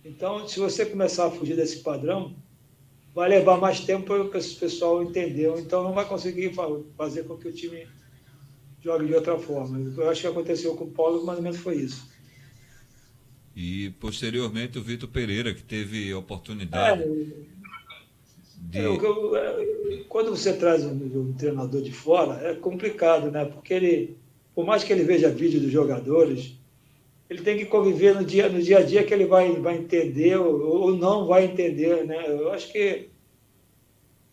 Então, se você começar a fugir desse padrão, vai levar mais tempo para o pessoal entender. Então, não vai conseguir fazer com que o time jogue de outra forma. Eu acho que aconteceu com o Paulo, mais ou menos foi isso. e posteriormente o Vitor Pereira, que teve a É, oportunidade Quando você traz um treinador de fora, é complicado, né? Porque ele, por mais que ele veja vídeo dos jogadores, ele tem que conviver no dia a dia que ele vai entender ou não vai entender, né? Eu acho que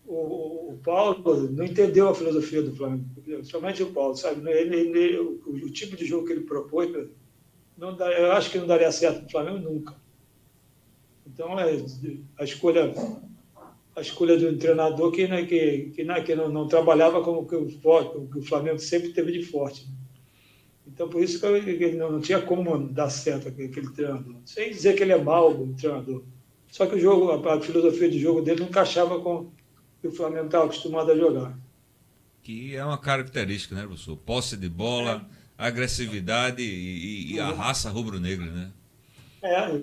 o Paulo não entendeu a filosofia do Flamengo, somente o Paulo, sabe? O tipo de jogo que ele propôs, eu acho que não daria certo no Flamengo nunca. Então, a escolha de um treinador que não trabalhava como que o Flamengo sempre teve de forte. Então, por isso que ele não tinha como dar certo aquele treinador. Sem dizer que ele é mau, o treinador. Só que a filosofia de jogo dele não encaixava com o que o Flamengo estava acostumado a jogar. Que é uma característica, né, professor? Posse de bola, agressividade e a raça rubro-negra, né?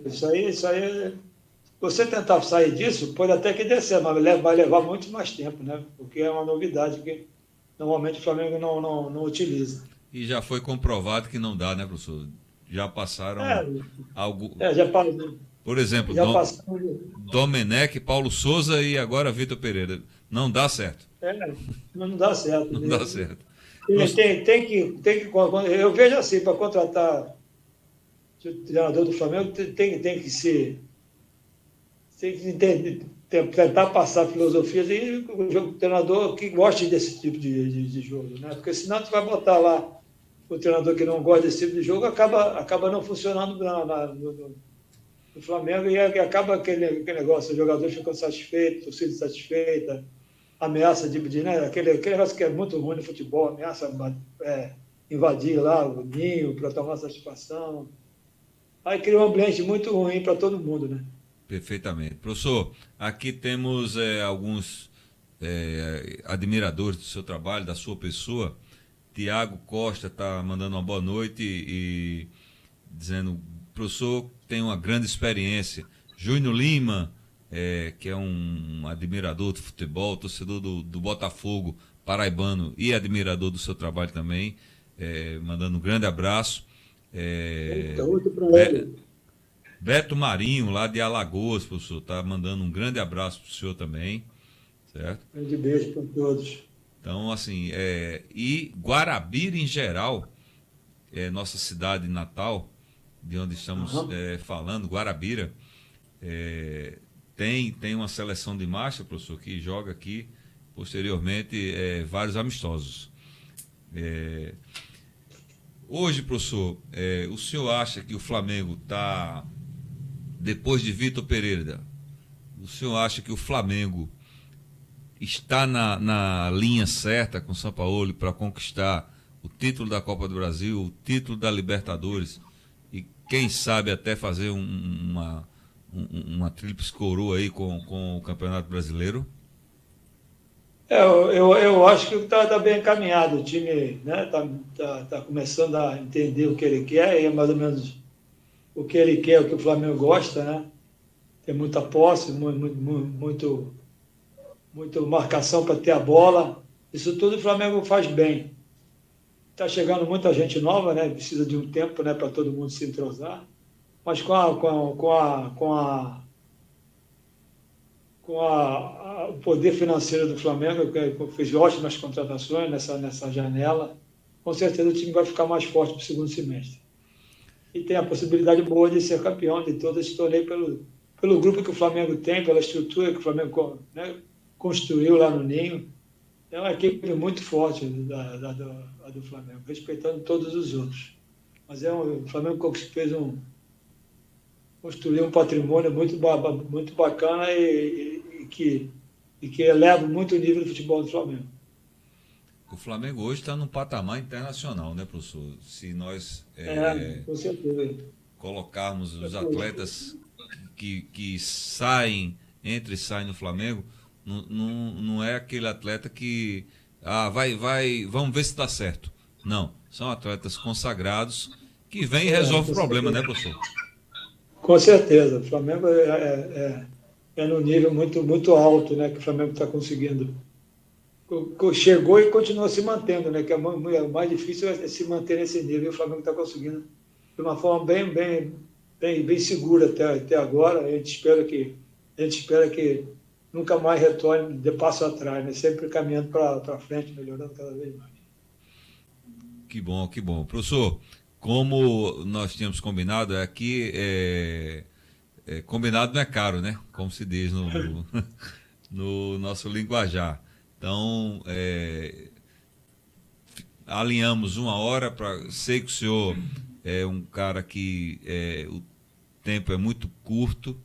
Isso aí. Você tentar sair disso, pode até que dê certo, mas vai levar muito mais tempo, né? Porque é uma novidade que normalmente o Flamengo não utiliza. E já foi comprovado que não dá, né, professor? Já passaram algo. Já passou. Por exemplo, Domenech, Paulo Souza e agora Vitor Pereira. Não dá certo. Não dá certo. Não dá certo. Tem que. Eu vejo assim, para contratar o treinador do Flamengo, tem que tentar passar filosofias e o treinador que goste desse tipo de jogo, né? Porque senão tu vai botar lá o treinador que não gosta desse tipo de jogo, acaba não funcionando no Flamengo e acaba aquele negócio, os jogadores ficam satisfeitos, torcida satisfeita, ameaça né? Aquele negócio que é muito ruim no futebol, ameaça invadir lá o ninho para tomar satisfação. Aí cria um ambiente muito ruim para todo mundo, né? Perfeitamente. Professor, aqui temos alguns admiradores do seu trabalho, da sua pessoa. Tiago Costa está mandando uma boa noite e dizendo, professor, tem uma grande experiência. Júnior Lima, que é um admirador do futebol, torcedor do Botafogo, paraibano e admirador do seu trabalho também, mandando um grande abraço. Beto Marinho, lá de Alagoas, professor, está mandando um grande abraço para o senhor também, certo? Um grande beijo para todos. Então, assim, e Guarabira em geral, nossa cidade natal, de onde estamos falando, Guarabira, tem uma seleção de marcha, professor, que joga aqui, posteriormente, vários amistosos. Hoje, professor, o senhor acha que o Flamengo está, depois de Vitor Pereira, o senhor acha que o Flamengo está na linha certa com o Sampaoli para conquistar o título da Copa do Brasil, o título da Libertadores e quem sabe até fazer uma tríplice coroa aí com o Campeonato Brasileiro? Eu acho que está bem encaminhado. O time, né, tá começando a entender o que ele quer, e é mais ou menos o que ele quer, o que o Flamengo gosta, né? Tem muita posse, muito marcação para ter a bola. Isso tudo o Flamengo faz bem. Está chegando muita gente nova, né? Precisa de um tempo, né, para todo mundo se entrosar. Mas com o poder financeiro do Flamengo, que fez ótimas contratações nessa janela, com certeza o time vai ficar mais forte para o segundo semestre. E tem a possibilidade boa de ser campeão de todo esse torneio pelo grupo que o Flamengo tem, pela estrutura que o Flamengo, né, construiu lá no Ninho. É uma equipe muito forte do Flamengo, respeitando todos os outros. Mas o Flamengo construiu um patrimônio muito bacana e que eleva muito o nível do futebol do Flamengo. O Flamengo hoje está num patamar internacional, né, professor? Se nós com certeza, colocarmos os atletas que entram e saem no Flamengo, não é aquele atleta que vamos ver se está certo. Não, são atletas consagrados que vêm e resolvem o problema, né, professor? Com certeza, o Flamengo é num nível muito alto, né, que o Flamengo está conseguindo. Chegou e continua se mantendo, né, que o mais difícil é se manter nesse nível, e o Flamengo está conseguindo de uma forma bem segura até agora. A gente espera que nunca mais retorne de passo atrás, né? Sempre caminhando para frente, melhorando cada vez mais. Que bom, que bom. Professor, como nós tínhamos combinado, aqui combinado não é caro, né? Como se diz no nosso linguajar. Então, alinhamos 1 hora para. Sei que o senhor é um cara que o tempo é muito curto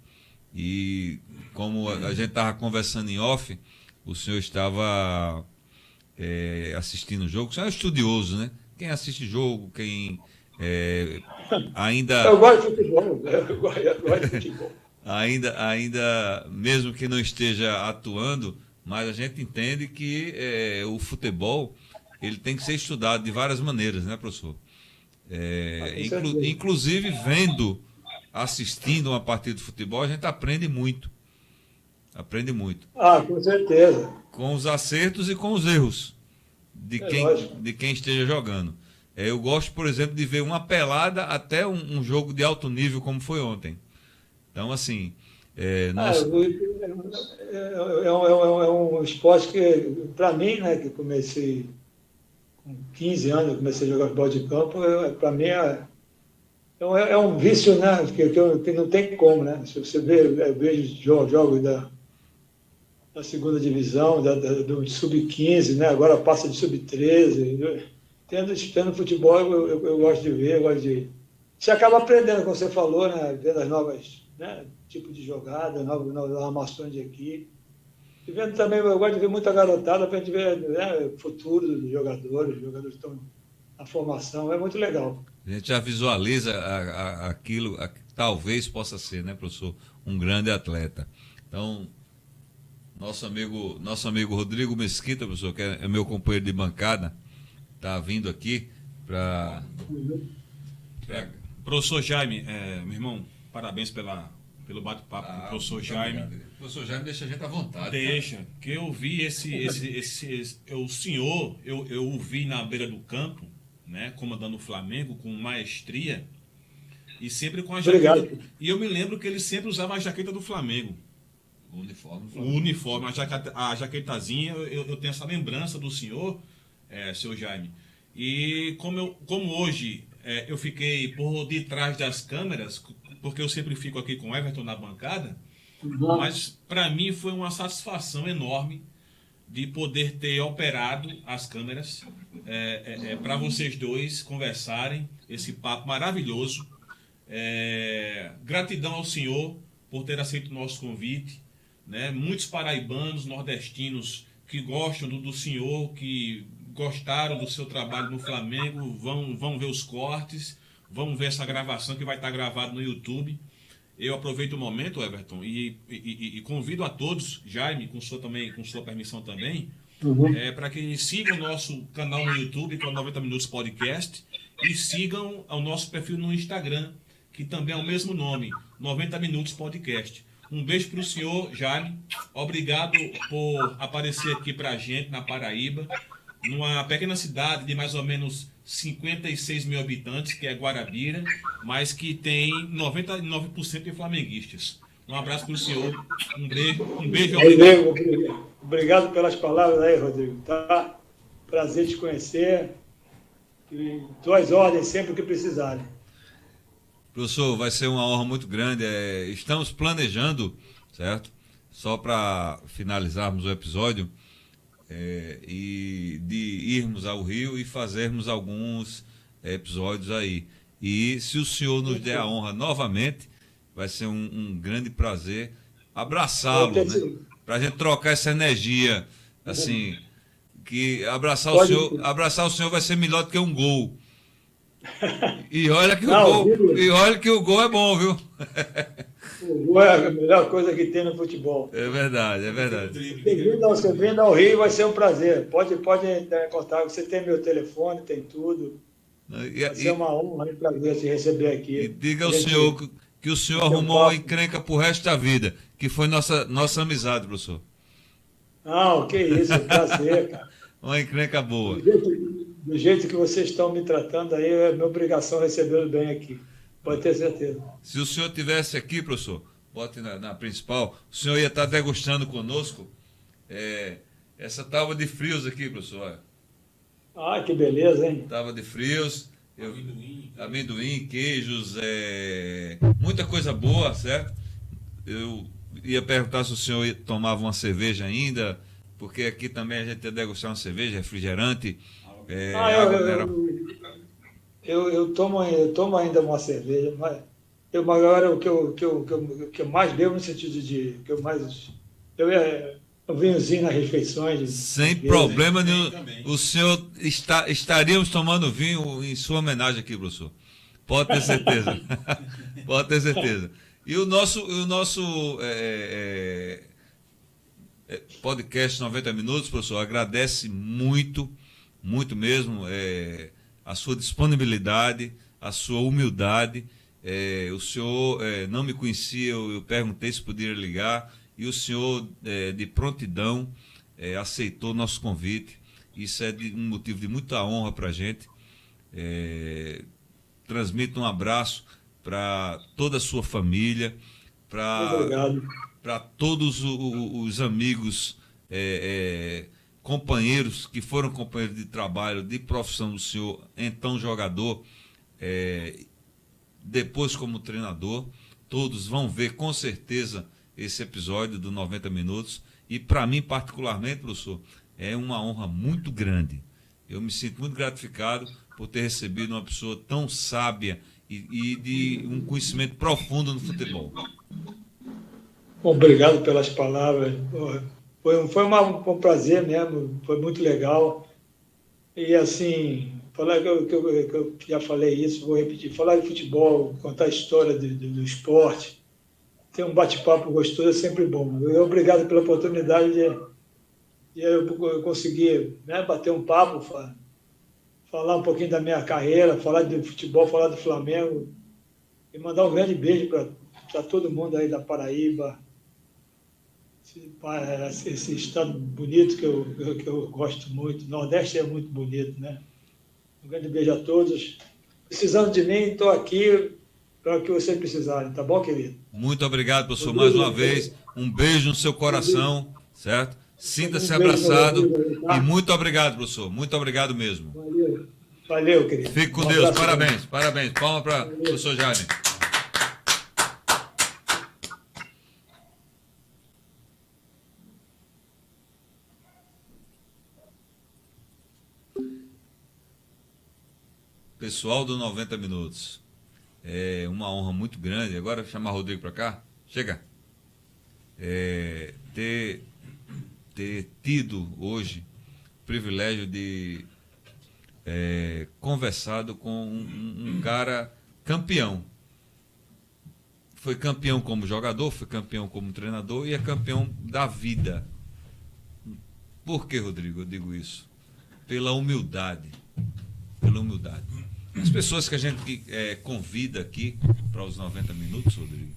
e, como a gente estava conversando em off, o senhor estava assistindo o jogo. O senhor é estudioso, né? Quem assiste jogo, quem ainda. Eu gosto de futebol, eu gosto de futebol. Ainda, mesmo que não esteja atuando, mas a gente entende que o futebol ele tem que ser estudado de várias maneiras, né, professor? Inclusive assistindo uma partida de futebol, a gente aprende muito. Aprende muito. Ah, com certeza. Com os acertos e com os erros de quem esteja jogando. Eu gosto, por exemplo, de ver uma pelada até um jogo de alto nível como foi ontem. Então, assim... É um esporte que, para mim, né, que comecei com 15 anos, eu comecei a jogar futebol de campo, para mim é um vício, né, que não tem como, né? Se você vê, eu vejo jogos da segunda divisão, do sub-15, né? Agora passa de sub-13. Tendo futebol, eu gosto de ver, Você acaba aprendendo, como você falou, né? Vendo as novas, né, tipo de jogada, novas armações de equipe. E vendo também, eu gosto de ver muita garotada para a gente ver, né, futuro dos jogadores, os jogadores estão na formação, é muito legal. A gente já visualiza aquilo que talvez possa ser, né, professor, um grande atleta. Então, nosso amigo Rodrigo Mesquita, professor, que é meu companheiro de bancada, está vindo aqui para... Professor Jaime, meu irmão, parabéns pelo bate-papo com o professor Jaime. Obrigado. O professor Jaime deixa a gente à vontade. Deixa, tá? Que eu vi o senhor, eu o vi na beira do campo, né, comandando o Flamengo com maestria e sempre com a jaqueta. Obrigado. E eu me lembro que ele sempre usava a jaqueta do Flamengo. O uniforme do O Flamengo. uniforme, a jaquetazinha, eu tenho essa lembrança do senhor, seu Jaime. E como hoje eu fiquei por detrás das câmeras, porque eu sempre fico aqui com o Everton na bancada, mas para mim foi uma satisfação enorme de poder ter operado as câmeras para vocês dois conversarem, esse papo maravilhoso. Gratidão ao senhor por ter aceito o nosso convite, né? Muitos paraibanos, nordestinos que gostam do senhor, que gostaram do seu trabalho no Flamengo, vão ver os cortes, vão ver essa gravação que vai estar gravada no YouTube. Eu aproveito o momento, Everton, e convido a todos, Jaime, com sua permissão também, para que sigam o nosso canal no YouTube, que é o 90 Minutos Podcast, e sigam o nosso perfil no Instagram, que também é o mesmo nome, 90 Minutos Podcast. Um beijo para o senhor, Jaime. Obrigado por aparecer aqui para a gente, na Paraíba, numa pequena cidade de mais ou menos 56 mil habitantes, que é Guarabira, mas que tem 99% de flamenguistas. Um abraço para o senhor, um beijo e obrigado. Obrigado pelas palavras aí, Rodrigo. Tá? Prazer te conhecer. E tuas ordens sempre que precisarem. Professor, vai ser uma honra muito grande. Estamos planejando, certo? Só para finalizarmos o episódio, e de irmos ao Rio e fazermos alguns episódios aí. E se o senhor nos der a honra novamente, vai ser um grande prazer abraçá-lo, né? Para a gente trocar essa energia, assim, que abraçar o senhor vai ser melhor do que um gol. E olha que o gol é bom, viu? O gol é a melhor coisa que tem no futebol. É verdade, é verdade. Você vindo ao Rio vai ser um prazer. Pode entrar em contato. Você tem meu telefone, tem tudo. Vai ser uma honra e prazer te receber aqui. E diga ao senhor que o senhor arrumou uma encrenca pro resto da vida, que foi nossa amizade, professor. Não, que isso, é um prazer, cara. Uma encrenca boa. Do jeito que vocês estão me tratando aí, é minha obrigação recebê-lo bem aqui. Pode ter certeza. Se o senhor tivesse aqui, professor, bote na principal. O senhor ia estar degustando conosco essa tábua de frios aqui, professor. Ah, que beleza, hein? Tábua de frios, amendoim, queijos, muita coisa boa, certo? Eu ia perguntar se o senhor tomava uma cerveja ainda, porque aqui também a gente ia degustar uma cerveja, refrigerante, água mineral. Eu tomo ainda uma cerveja, mas agora o que eu mais bebo no sentido de que eu mais um vinhozinho nas refeições. Sem problema nenhum. O senhor estaríamos tomando vinho em sua homenagem aqui, professor. Pode ter certeza. Pode ter certeza. E o nosso podcast 90 Minutos, professor, agradece muito, muito mesmo a sua disponibilidade, a sua humildade. O senhor não me conhecia, eu perguntei se poderia ligar, e o senhor, de prontidão, aceitou nosso convite. Isso é um motivo de muita honra para a gente. Transmito um abraço para toda a sua família, para todos os amigos, companheiros que foram companheiros de trabalho, de profissão do senhor, então jogador, depois como treinador. Todos vão ver com certeza esse episódio do 90 Minutos. E para mim, particularmente, professor, é uma honra muito grande. Eu me sinto muito gratificado por ter recebido uma pessoa tão sábia e de um conhecimento profundo no futebol. Obrigado pelas palavras. Foi um prazer mesmo, foi muito legal. E assim, falar que eu já falei isso, vou repetir, falar de futebol, contar a história do esporte, ter um bate-papo gostoso é sempre bom. Obrigado pela oportunidade de eu conseguir, né, bater um papo, falar um pouquinho da minha carreira, falar de futebol, falar do Flamengo, e mandar um grande beijo para todo mundo aí da Paraíba, esse estado bonito que eu gosto muito. O Nordeste é muito bonito, né? Um grande beijo a todos. Precisando de mim, estou aqui para o que vocês precisarem, tá bom, querido? Muito obrigado, professor, mais uma vez. Um beijo no seu coração, certo? Sinta-se abraçado. E muito obrigado, professor. Muito obrigado mesmo. Valeu, querido. Fique com Deus. Parabéns, parabéns. Palma para o professor Jaime. Pessoal do 90 Minutos, é uma honra muito grande. Agora chamar o Rodrigo para cá. Chega. Ter tido hoje o privilégio de conversado com um cara campeão. Foi campeão como jogador, foi campeão como treinador e é campeão da vida. Por que, Rodrigo, eu digo isso? Pela humildade. Pela humildade. As pessoas que a gente convida aqui para os 90 Minutos, Rodrigo,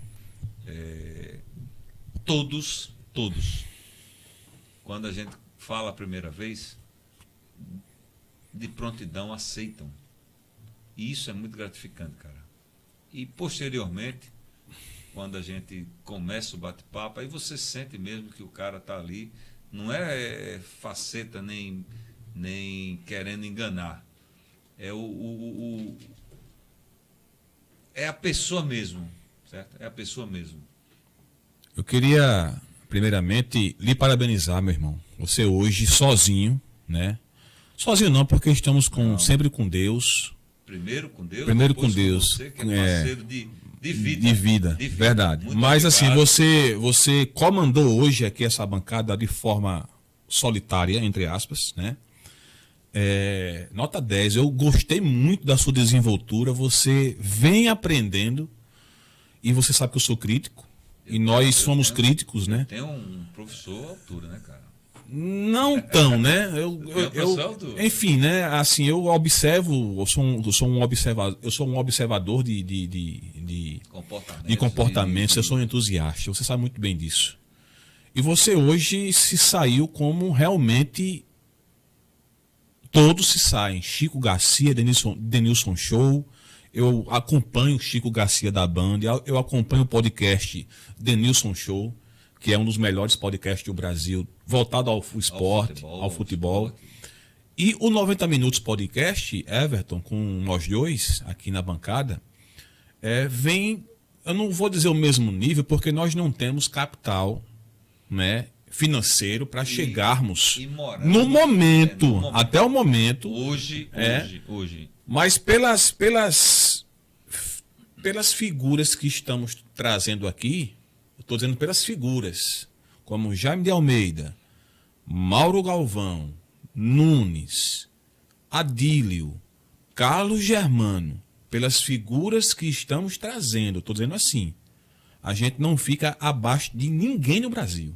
todos, quando a gente fala a primeira vez, de prontidão aceitam. E isso é muito gratificante, cara. E posteriormente, quando a gente começa o bate-papo, aí você sente mesmo que o cara está ali, não é faceta nem querendo enganar. É a pessoa mesmo, certo? É a pessoa mesmo. Eu queria, primeiramente, lhe parabenizar, meu irmão. Você hoje, sozinho, né? Sozinho não, porque estamos sempre com Deus. Primeiro com Deus? Primeiro com Deus. Você, que é parceiro de vida. De vida, verdade. Muito Mas obrigado. Assim, você comandou hoje aqui essa bancada de forma solitária, entre aspas, né? Nota 10, eu gostei muito da sua desenvoltura, você vem aprendendo e você sabe que eu sou crítico e nós somos críticos, né? Tem um professor à altura, né, cara? Não tão, né? Enfim, né? Assim, eu observo, eu sou um observador de comportamentos, eu sou um entusiasta, você sabe muito bem disso. E você hoje se saiu como realmente todos se saem. Chico Garcia, Denilson Show. Eu acompanho o Chico Garcia da Band, eu acompanho o podcast Denilson Show, que é um dos melhores podcasts do Brasil, voltado ao esporte, ao futebol. E o 90 Minutos Podcast, Everton, com nós dois aqui na bancada, vem, eu não vou dizer o mesmo nível, porque nós não temos capital, né, financeiro para chegarmos no momento, até o momento. Hoje. Mas pelas figuras que estamos trazendo aqui, eu estou dizendo pelas figuras, como Jaime de Almeida, Mauro Galvão, Nunes, Adílio, Carlos Germano, pelas figuras que estamos trazendo, estou dizendo assim, a gente não fica abaixo de ninguém no Brasil.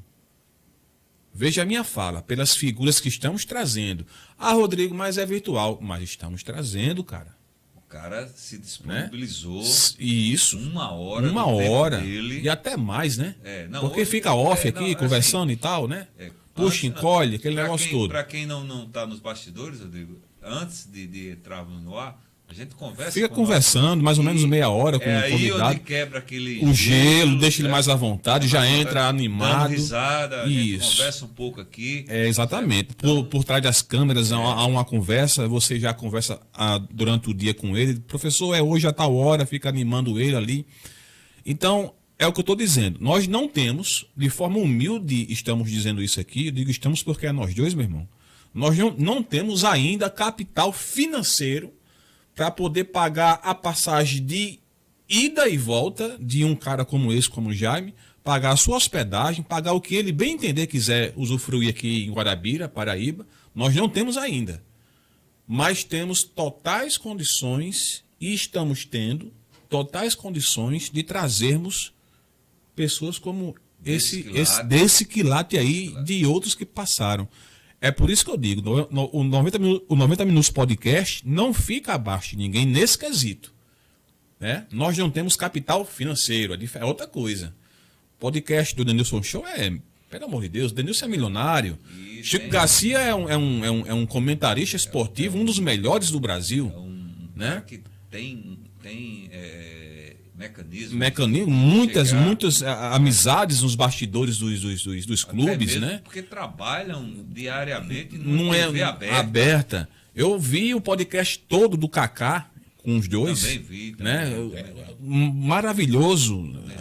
Veja a minha fala, pelas figuras que estamos trazendo. Ah, Rodrigo, mas é virtual. Mas estamos trazendo, cara. O cara se disponibilizou. Isso. Uma hora. Uma hora. Dele. E até mais, né? Porque hoje, fica off aqui, conversando assim, e tal, né? Puxa, encolhe, aquele negócio todo. Para quem não está nos bastidores, Rodrigo, antes de entrarmos no ar, a gente conversa. Fica conversando, mais ou menos meia hora com o convidado. Aí onde quebra aquele o gelo, deixa ele mais à vontade, já entra animado. Dando risada, a gente conversa um pouco aqui. Exatamente. Por trás das câmeras há uma conversa, você já conversa durante o dia com ele. Professor, hoje a tal hora, fica animando ele ali. Então, é o que eu estou dizendo. Nós não temos, de forma humilde, estamos dizendo isso aqui. Eu digo estamos porque é nós dois, meu irmão. Nós não temos ainda capital financeiro para poder pagar a passagem de ida e volta de um cara como esse, como o Jaime, pagar a sua hospedagem, pagar o que ele bem entender quiser usufruir aqui em Guarabira, Paraíba. Nós não temos ainda. Mas temos totais condições e estamos tendo totais condições de trazermos pessoas como desse quilate aí, de outros que passaram. É por isso que eu digo, o 90 Minutos Podcast não fica abaixo de ninguém nesse quesito. Né? Nós não temos capital financeiro, é outra coisa. O podcast do Denilson Show pelo amor de Deus, Denilson é milionário. Chico Garcia é um comentarista esportivo, um dos melhores do Brasil. Cara que tem mecanismo, muitas amizades nos bastidores dos clubes, né? Porque trabalham diariamente não é aberta. Eu vi o podcast todo do Kaká com os dois. Também vi. Maravilhoso,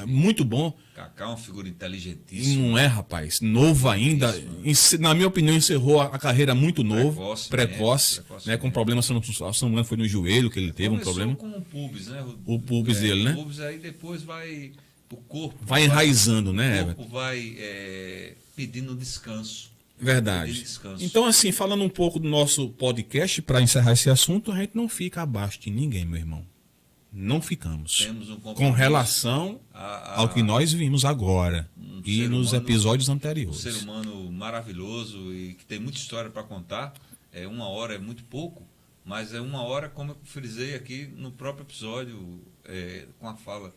muito bom. Kaká é uma figura inteligentíssima. Não é, rapaz? Novo ainda. Na minha opinião, encerrou a carreira muito precoce, né? Com problema, se não me engano, foi no joelho que ele teve um problema. Com o pubis, né? O pubis dele, né? O pubis aí depois o corpo vai enraizando, né? O corpo vai pedindo descanso. Verdade. Então, assim, falando um pouco do nosso podcast, para encerrar esse assunto, a gente não fica abaixo de ninguém, meu irmão. Não ficamos. Temos um com relação ao que nós vimos agora e nos episódios anteriores. Um ser humano maravilhoso e que tem muita história para contar. Uma hora é muito pouco, mas é uma hora, como eu frisei aqui no próprio episódio, com a fala.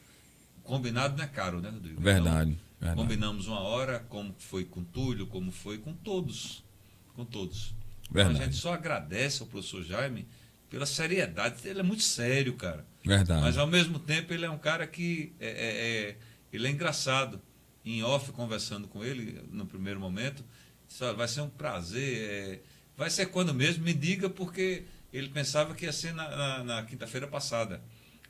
Combinado não é caro, né, Rodrigo? Verdade. Então, combinamos uma hora, como foi com Túlio, como foi com todos. Com todos. Então, a gente só agradece ao professor Jaime pela seriedade. Ele é muito sério, cara. Verdade. Mas, ao mesmo tempo, ele é um cara que ele é engraçado. Em off, conversando com ele, no primeiro momento, disse, olha, vai ser um prazer. Vai ser quando mesmo? Me diga, porque ele pensava que ia ser na quinta-feira passada.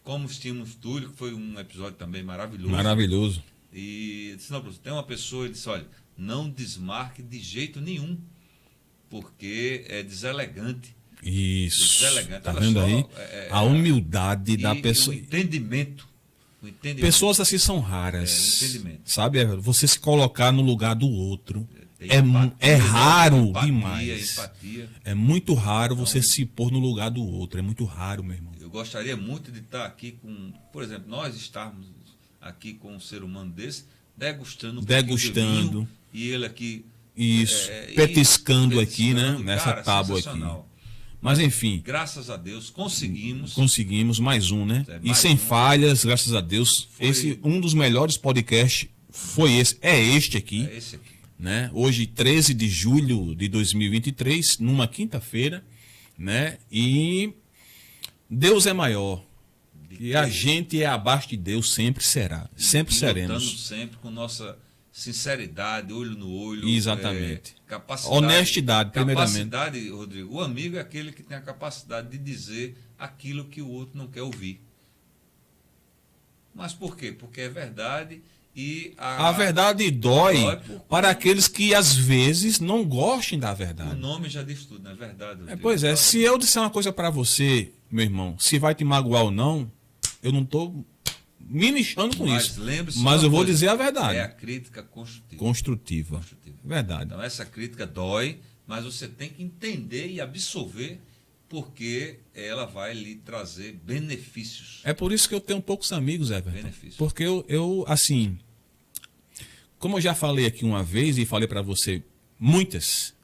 Como tínhamos Túlio, que foi um episódio também maravilhoso. Maravilhoso. E disse, não, professor, tem uma pessoa, ele disse, olha, não desmarque de jeito nenhum, porque é deselegante. Isso. Tá vendo aí? A humildade da pessoa. O entendimento. Pessoas assim são raras. Sabe? Você se colocar no lugar do outro. É raro demais. Empatia. É muito raro você se pôr no lugar do outro. É muito raro, meu irmão. Eu gostaria muito de estar aqui com, por exemplo, nós estarmos aqui com um ser humano desse, degustando vinho, e ele aqui petiscando aqui, né, nessa tábua aqui. Mas enfim, graças a Deus conseguimos mais um, né? E sem falhas, graças a Deus. Esse um dos melhores podcasts foi este aqui. Né? Hoje 13 de julho de 2023, numa quinta-feira, né? E Deus é maior. E a gente é abaixo de Deus, sempre será. Sempre seremos. Lutando sempre com nossa sinceridade, olho no olho. Exatamente. Capacidade, honestidade, primeiramente. Capacidade, Rodrigo. O amigo é aquele que tem a capacidade de dizer aquilo que o outro não quer ouvir. Mas por quê? Porque é verdade e a verdade dói para aqueles que às vezes não gostem da verdade. O nome já diz tudo, não é verdade? Pois é, se eu disser uma coisa para você, meu irmão, se vai te magoar ou não, eu não estou me lixando com isso. Mas eu vou dizer a verdade. É a crítica construtiva. Construtiva. Verdade. Então essa crítica dói, mas você tem que entender e absorver, porque ela vai lhe trazer benefícios. É por isso que eu tenho poucos amigos, Everton. Benefícios. Porque eu, assim, como eu já falei aqui uma vez e falei para você muitas,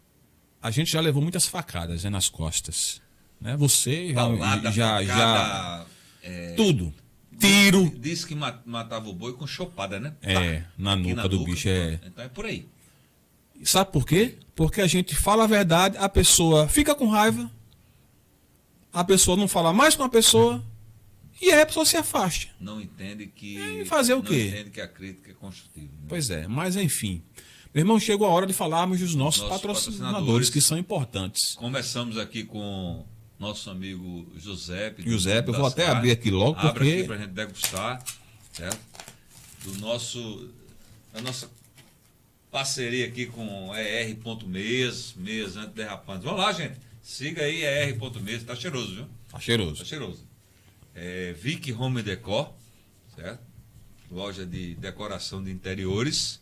a gente já levou muitas facadas, né, nas costas. Né? Você Paulada, já tudo. Tiro. Disse que matava o boi com chopada, né? Na nuca do bicho. Então é por aí. Sabe por quê? Porque a gente fala a verdade, a pessoa fica com raiva, a pessoa não fala mais com a pessoa e aí a pessoa se afasta. Não entende que... fazer o quê? Não entende que a crítica é construtiva. Né? Pois é, mas enfim. Meu irmão, chegou a hora de falarmos dos nossos patrocinadores, que são importantes. Começamos aqui com nosso amigo Giuseppe, eu vou até abrir aqui logo, porque... Abre aqui para a gente degustar, certo? Da nossa parceria aqui com ER.mes, antiderrapantes. Vamos lá, gente. Siga aí ER.mes, tá cheiroso, viu? Tá cheiroso. Tá cheiroso. Vic Home Decor, certo? Loja de decoração de interiores.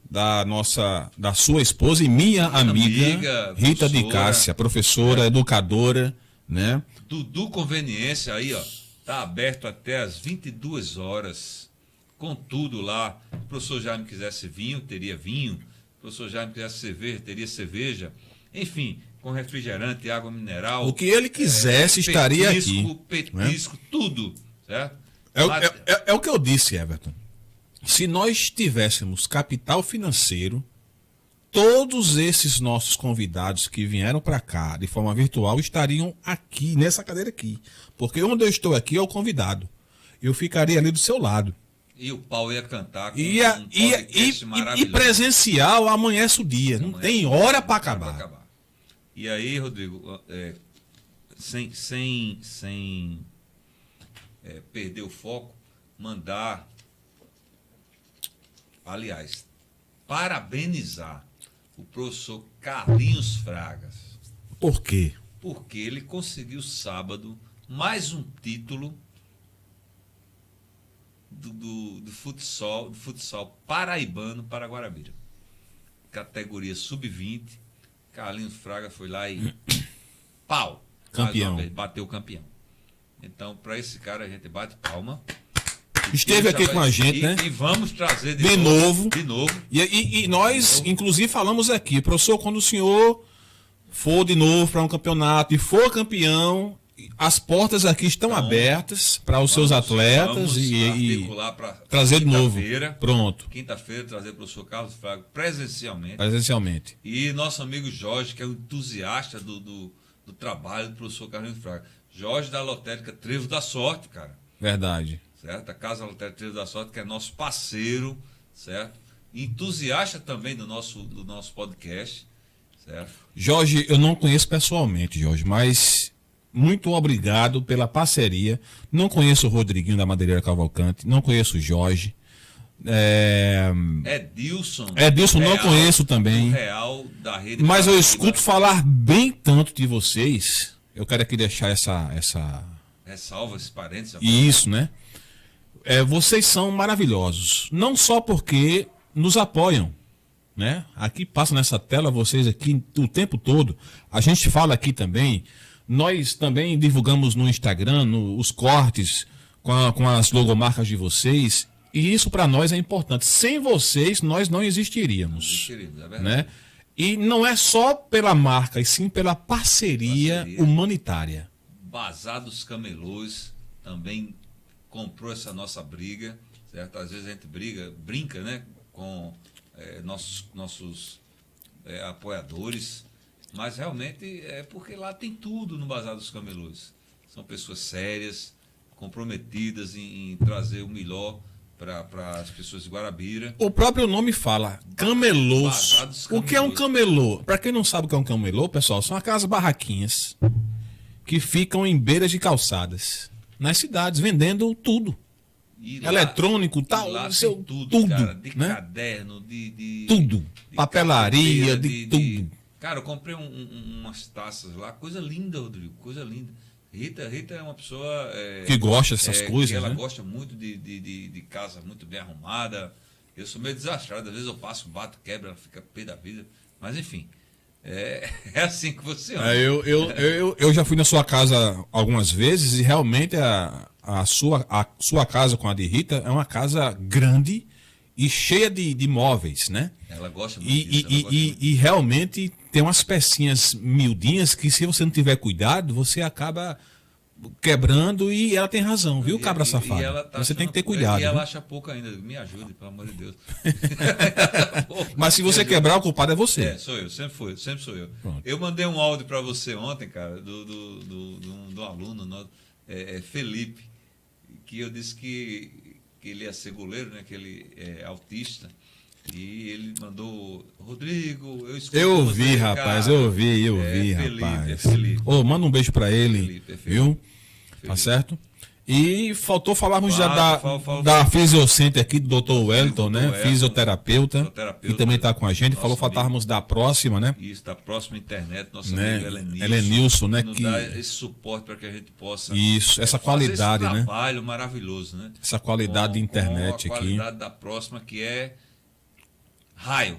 Da sua esposa e minha amiga Rita de Cássia, professora, educadora, né? Dudu Conveniência aí, ó, tá aberto até às 22 horas, com tudo lá. Se o professor Jaime quisesse vinho, teria vinho. Se o professor Jaime quisesse cerveja, teria cerveja. Enfim, com refrigerante, água mineral. O que ele quisesse estaria aqui. Petisco, né? Tudo, certo? É o que eu disse, Everton. Se nós tivéssemos capital financeiro, todos esses nossos convidados que vieram para cá de forma virtual estariam aqui, nessa cadeira aqui. Porque onde eu estou aqui é o convidado. Eu ficaria ali do seu lado. E o pau ia cantar com um podcast maravilhoso. E presencial amanhece o dia. Não tem hora para acabar. E aí, Rodrigo, sem perder o foco, mandar... Aliás, parabenizar o professor Carlinhos Fragas. Por quê? Porque ele conseguiu sábado mais um título do futsal paraibano para Guarabira. Categoria sub-20. Carlinhos Fraga foi lá e pau! Campeão. Mais uma vez, bateu o campeão. Então, para esse cara, a gente bate palma. Esteve aqui com a gente, né? E vamos trazer de novo. E nós, inclusive, falamos aqui, professor, quando o senhor for de novo para um campeonato e for campeão, as portas aqui estão abertas para os seus atletas e trazer de novo. Pronto. Quinta-feira, trazer o professor Carlos Fraga presencialmente. Presencialmente. E nosso amigo Jorge, que é um entusiasta do trabalho do professor Carlos Fraga. Jorge da Lotérica Trevo da Sorte, cara. Verdade. Certo? A Casa Lotérica Trevo da Sorte, que é nosso parceiro, certo? Entusiasta também do nosso podcast, certo? Jorge, eu não conheço pessoalmente, Jorge, mas muito obrigado pela parceria. Não conheço o Rodriguinho da Madeireira Cavalcante, não conheço o Jorge. Edilson não conheço também. Real da rede. Mas eu escuto falar bem tanto de vocês. Eu quero aqui deixar essa ressalva, esse parênteses. Isso, né? Vocês são maravilhosos. Não só porque nos apoiam, né? Aqui passa nessa tela vocês aqui o tempo todo. A gente fala aqui também. Nós também divulgamos no Instagram os cortes com as logomarcas de vocês. E isso para nós é importante. Sem vocês, nós não existiríamos. É verdade. Né? E não é só pela marca, e sim pela parceria humanitária. Bazar dos Camelôs também comprou essa nossa briga, certo? Às vezes a gente brinca, né, com nossos apoiadores, mas realmente é porque lá tem tudo no Bazar dos Camelôs. São pessoas sérias, comprometidas em trazer o melhor para as pessoas de Guarabira. O próprio nome fala, camelôs. Basados O que é um camelô? Para quem não sabe o que é um camelô, pessoal, são aquelas barraquinhas que ficam em beiras de calçadas, nas cidades, vendendo tudo. E Eletrônico, tal, lá seu, tem tudo, tudo, cara, de né? caderno, de Tudo. Papelaria, carteira, de tudo. Cara, eu comprei umas taças lá, coisa linda, Rodrigo, coisa linda. Rita é uma pessoa Que gosta dessas coisas, que ela né? gosta muito de casa muito bem arrumada. Eu sou meio desastrado, às vezes eu passo, bato, quebra, ela fica pé da vida. Mas enfim, é assim que você anda. Eu já fui na sua casa algumas vezes e realmente a sua casa com a de Rita é uma casa grande e cheia de móveis, né? Ela gosta muito disso. Ela gosta muito. E realmente tem umas pecinhas miudinhas que, se você não tiver cuidado, você acaba quebrando, e ela tem razão, viu, cabra safado? E ela tá você tem que ter pouco, cuidado. E ela viu? acha pouco ainda. Me ajude, pelo amor de Deus. Mas se você quebrar, o culpado é você. Sou eu, sempre sou eu. Pronto. Eu mandei um áudio para você ontem, cara, do aluno, Felipe, que eu disse que ele é ser goleiro, né, que ele é autista. E ele mandou, Rodrigo, eu escuto Eu você, ouvi, cara. rapaz, eu ouvi, Felipe, rapaz. Felipe. Ô, manda um beijo pra ele, Felipe, viu? Tá certo? E faltou falarmos já Fala. da Fisiocenter aqui, do Dr. Wellington, né? Wellington, fisioterapeuta, fisioterapeuta, que também tá com a gente. nosso Falou faltarmos da próxima, né? Isso, da próxima internet, nosso Né? amigo Helenilson. Helenilson, né, Nos que- dá esse suporte para que a gente possa Isso, essa fazer qualidade, esse né? trabalho maravilhoso, né? Essa qualidade de internet com a aqui. qualidade da próxima, que é Raio,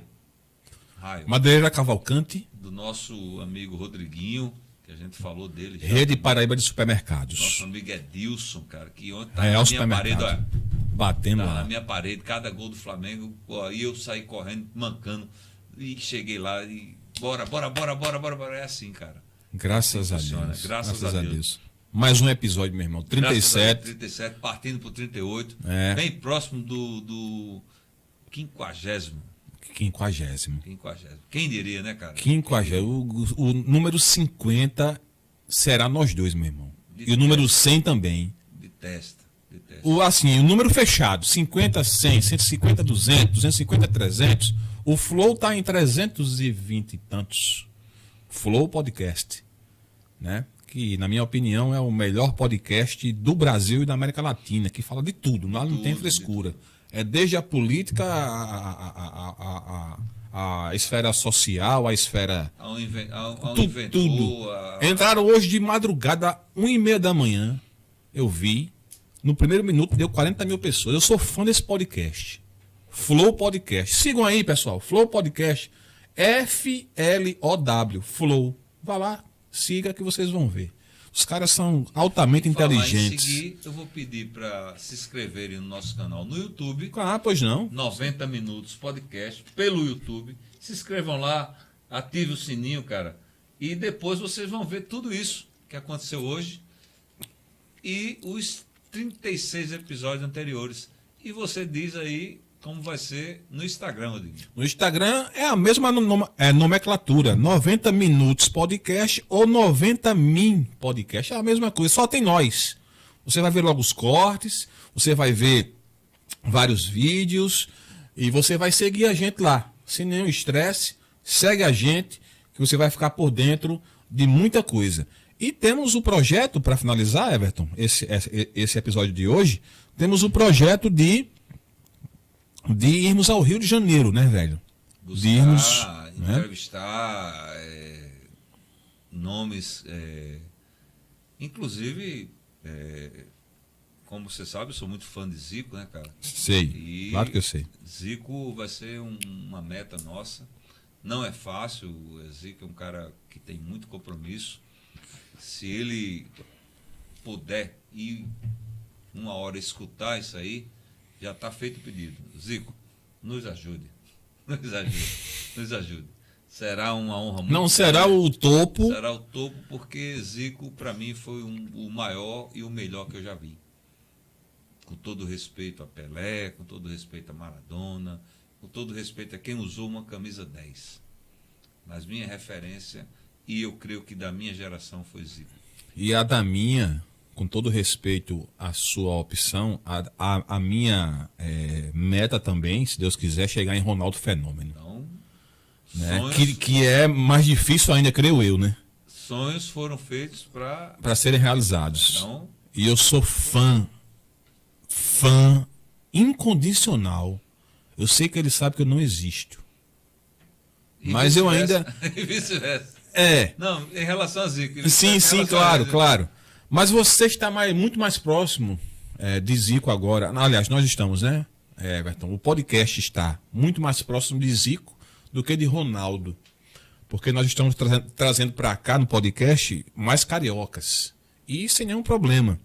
Madeireira Cavalcante, do nosso amigo Rodriguinho, que a gente falou dele já. Rede Paraíba de Nosso Supermercados. amigo Edilson, cara, que ontem tá Real na minha parede, Supermercado. olha, Batendo tá na lá. minha parede, cada gol do Flamengo, ó, e eu saí correndo, mancando, e cheguei lá e bora, é assim, cara. Graças a funciona, Deus. graças a Deus. Mais um episódio, meu irmão. Graças a Deus, 37. 37, partindo pro 38, É. bem próximo do 50º. 50º. Quem diria, né, cara? 50º. O número 50 será nós dois, meu irmão. De E o número 100 também. Detesta. O número fechado, 50, 100, 150, 200, 250, 300. O Flow tá em 320 e tantos. Flow Podcast, né? Que, na minha opinião, é o melhor podcast do Brasil e da América Latina, que fala de tudo, lá não tem frescura. É desde a política, a esfera social, a esfera... Ao Tudo, inventor, tudo. Entraram hoje de madrugada, 1h30 da manhã, eu vi. No primeiro minuto deu 40 mil pessoas. Eu sou fã desse podcast. Flow Podcast. Sigam aí, pessoal. Flow Podcast. FLOW. Flow. Vá lá, siga que vocês vão ver. Os caras são altamente inteligentes. Em seguir, eu vou pedir para se inscreverem no nosso canal no YouTube. Ah, pois não. 90 Minutos Podcast pelo YouTube. Se inscrevam lá, ative o sininho, cara. E depois vocês vão ver tudo isso que aconteceu hoje e os 36 episódios anteriores. E você diz aí como vai ser no Instagram, Rodrigo. No Instagram é a mesma nomenclatura. 90 Minutos Podcast ou 90 Min Podcast. É a mesma coisa, só tem nós. Você vai ver logo os cortes, você vai ver vários vídeos e você vai seguir a gente lá. Sem nenhum estresse, segue a gente que você vai ficar por dentro de muita coisa. E temos o projeto, para finalizar, Everton, esse episódio de hoje, temos o projeto de irmos ao Rio de Janeiro, né, velho? Buscar, de irmos, né? entrevistar nomes, inclusive, como você sabe, eu sou muito fã de Zico, né, cara? Sei, E claro que eu sei. Zico vai ser uma meta nossa. Não é fácil, o Zico é um cara que tem muito compromisso. Se ele puder ir uma hora escutar isso aí, já está feito o pedido. Zico, nos ajude. Nos ajude. Será uma honra muito Não será grande. o topo. Será o topo, porque Zico, para mim, foi o maior e o melhor que eu já vi. Com todo respeito a Pelé, com todo respeito a Maradona, com todo respeito a quem usou uma camisa 10. Mas minha referência, e eu creio que da minha geração, foi Zico. E a da minha, com todo respeito à sua opção, a minha meta também, se Deus quiser, é chegar em Ronaldo Fenômeno. Então, Né? sonhos, Que é mais difícil ainda, creio eu, né? sonhos foram feitos para... Para serem realizados. Então, E eu sou fã incondicional. Eu sei que ele sabe que eu não existo. e Mas eu vice-versa. E vice-versa. É. Não, em relação a Zico. em Sim, relação a claro, ele. claro. Mas você está muito mais próximo de Zico agora. Aliás, nós estamos, né, Everton? O podcast está muito mais próximo de Zico do que de Ronaldo. Porque nós estamos trazendo para cá no podcast mais cariocas. E sem nenhum problema.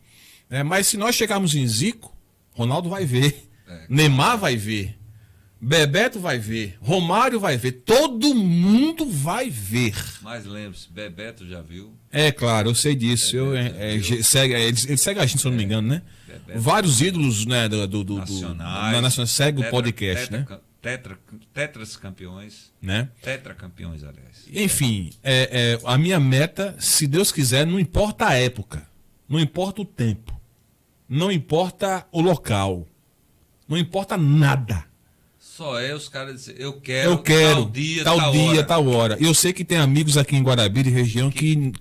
Mas se nós chegarmos em Zico, Ronaldo vai ver. Neymar vai ver. Bebeto vai ver. Romário vai ver. Todo mundo vai ver. Mas lembre-se, Bebeto já viu. É claro, eu sei disso. Ele segue a gente, se eu não me engano, né? Bebeto. Vários ídolos, né, do Nacionais. Nacional segue o podcast, né? Tetras campeões. né? Tetracampeões, aliás. Enfim, a minha meta, se Deus quiser, não importa a época, não importa o tempo, não importa o local, não importa nada. Só os caras dizerem, eu Eu quero quero tal dia, tal hora. Eu sei que tem amigos aqui em Guarabira e região que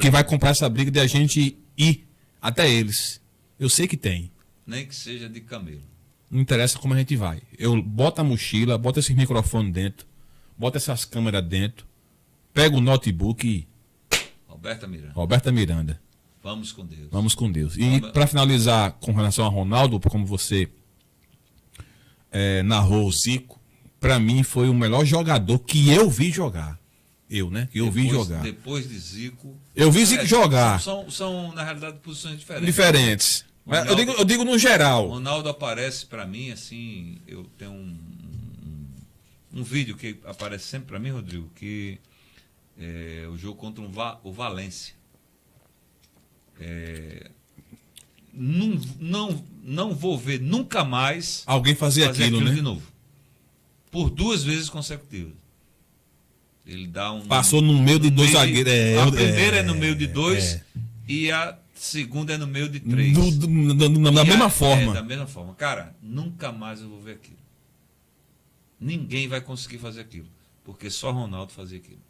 vai comprar essa briga de a gente ir até eles. Eu sei que tem. Nem que seja de camelo. Não interessa como a gente vai. Eu boto a mochila, boto esse microfone dentro, boto essas câmeras dentro, pego o notebook e... Roberta Miranda. Vamos com Deus. Vamos com Deus. E para finalizar com relação a Ronaldo, como você narrou o Zico, para mim foi o melhor jogador que eu vi jogar. Depois de Zico... Eu vi Zico jogar. São, na realidade, posições diferentes. Diferentes. Ronaldo, eu digo no geral. Ronaldo aparece para mim, assim, eu tenho um vídeo que aparece sempre para mim, Rodrigo, que é o jogo contra o Valência. Não vou ver nunca mais alguém fazer aquilo, né? de novo. Por 2 vezes consecutivas. Ele dá Passou no meio de 2 zagueiros. A primeira é no meio de 2 e a segunda é no meio de 3. Da mesma forma. Da mesma forma. Cara, nunca mais eu vou ver aquilo. Ninguém vai conseguir fazer aquilo. Porque só Ronaldo fazia aquilo.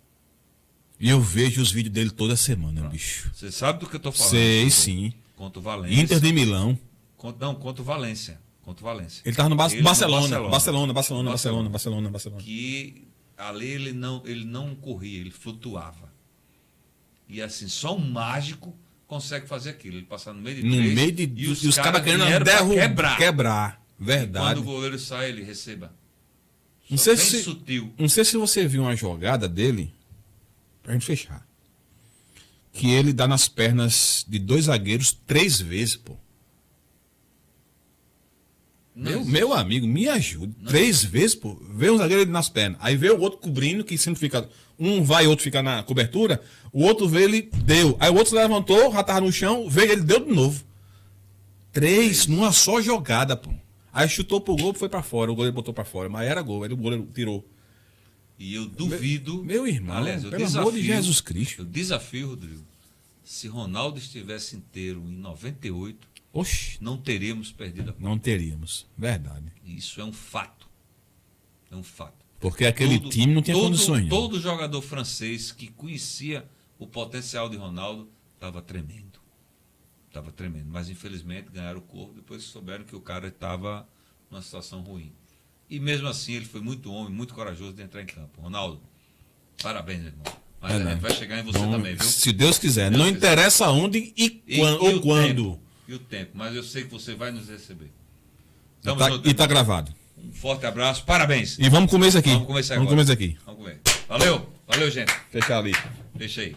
E eu vejo os vídeos dele toda semana, Pronto. Bicho. Você sabe do que eu tô falando? Sei, sim. Contra o Valência. Inter de Milão. Contra o Valência. Ele tava no Barcelona. Que ali ele não corria, ele flutuava. E assim, só um mágico consegue fazer aquilo. Ele passar no meio de 3 e os caras querendo quebrar. Verdade. E quando o goleiro sai, ele receba. Não sei sutil. Não sei se você viu uma jogada dele, pra gente fechar, que ele dá nas pernas de 2 zagueiros 3 vezes, pô. Meu amigo, me ajude. 3 vezes, pô. Vê um zagueiro nas pernas. Aí vê o outro cobrindo, que sempre fica... Um vai, outro fica na cobertura. O outro vê, ele deu. Aí o outro se levantou, já tava no chão, veio, ele deu de novo. 3 numa só jogada, pô. Aí chutou pro gol, foi pra fora. O goleiro botou pra fora. Mas era gol, aí o goleiro tirou. E eu duvido... Meu irmão, aliás, pelo amor de Jesus Cristo. Eu desafio, Rodrigo, se Ronaldo estivesse inteiro em 98... Oxi. Não teríamos perdido a Copa. Não teríamos, verdade. Isso é um fato. É um fato. Porque aquele time não tinha condições. Todo jogador francês que conhecia o potencial de Ronaldo estava tremendo. Estava tremendo. Mas infelizmente ganharam o corpo depois que souberam que o cara estava numa situação ruim. E mesmo assim ele foi muito homem, muito corajoso de entrar em campo. Ronaldo, parabéns, irmão. Mas a gente vai chegar em você também, viu? Se Deus quiser. Não interessa onde e quando. E o tempo, mas eu sei que você vai nos receber. E tá gravado. Um forte abraço, parabéns. E vamos comer isso aqui. Vamos comer isso agora. Vamos comer isso aqui. Vamos comer. Valeu, gente. Fechar ali. Deixa aí.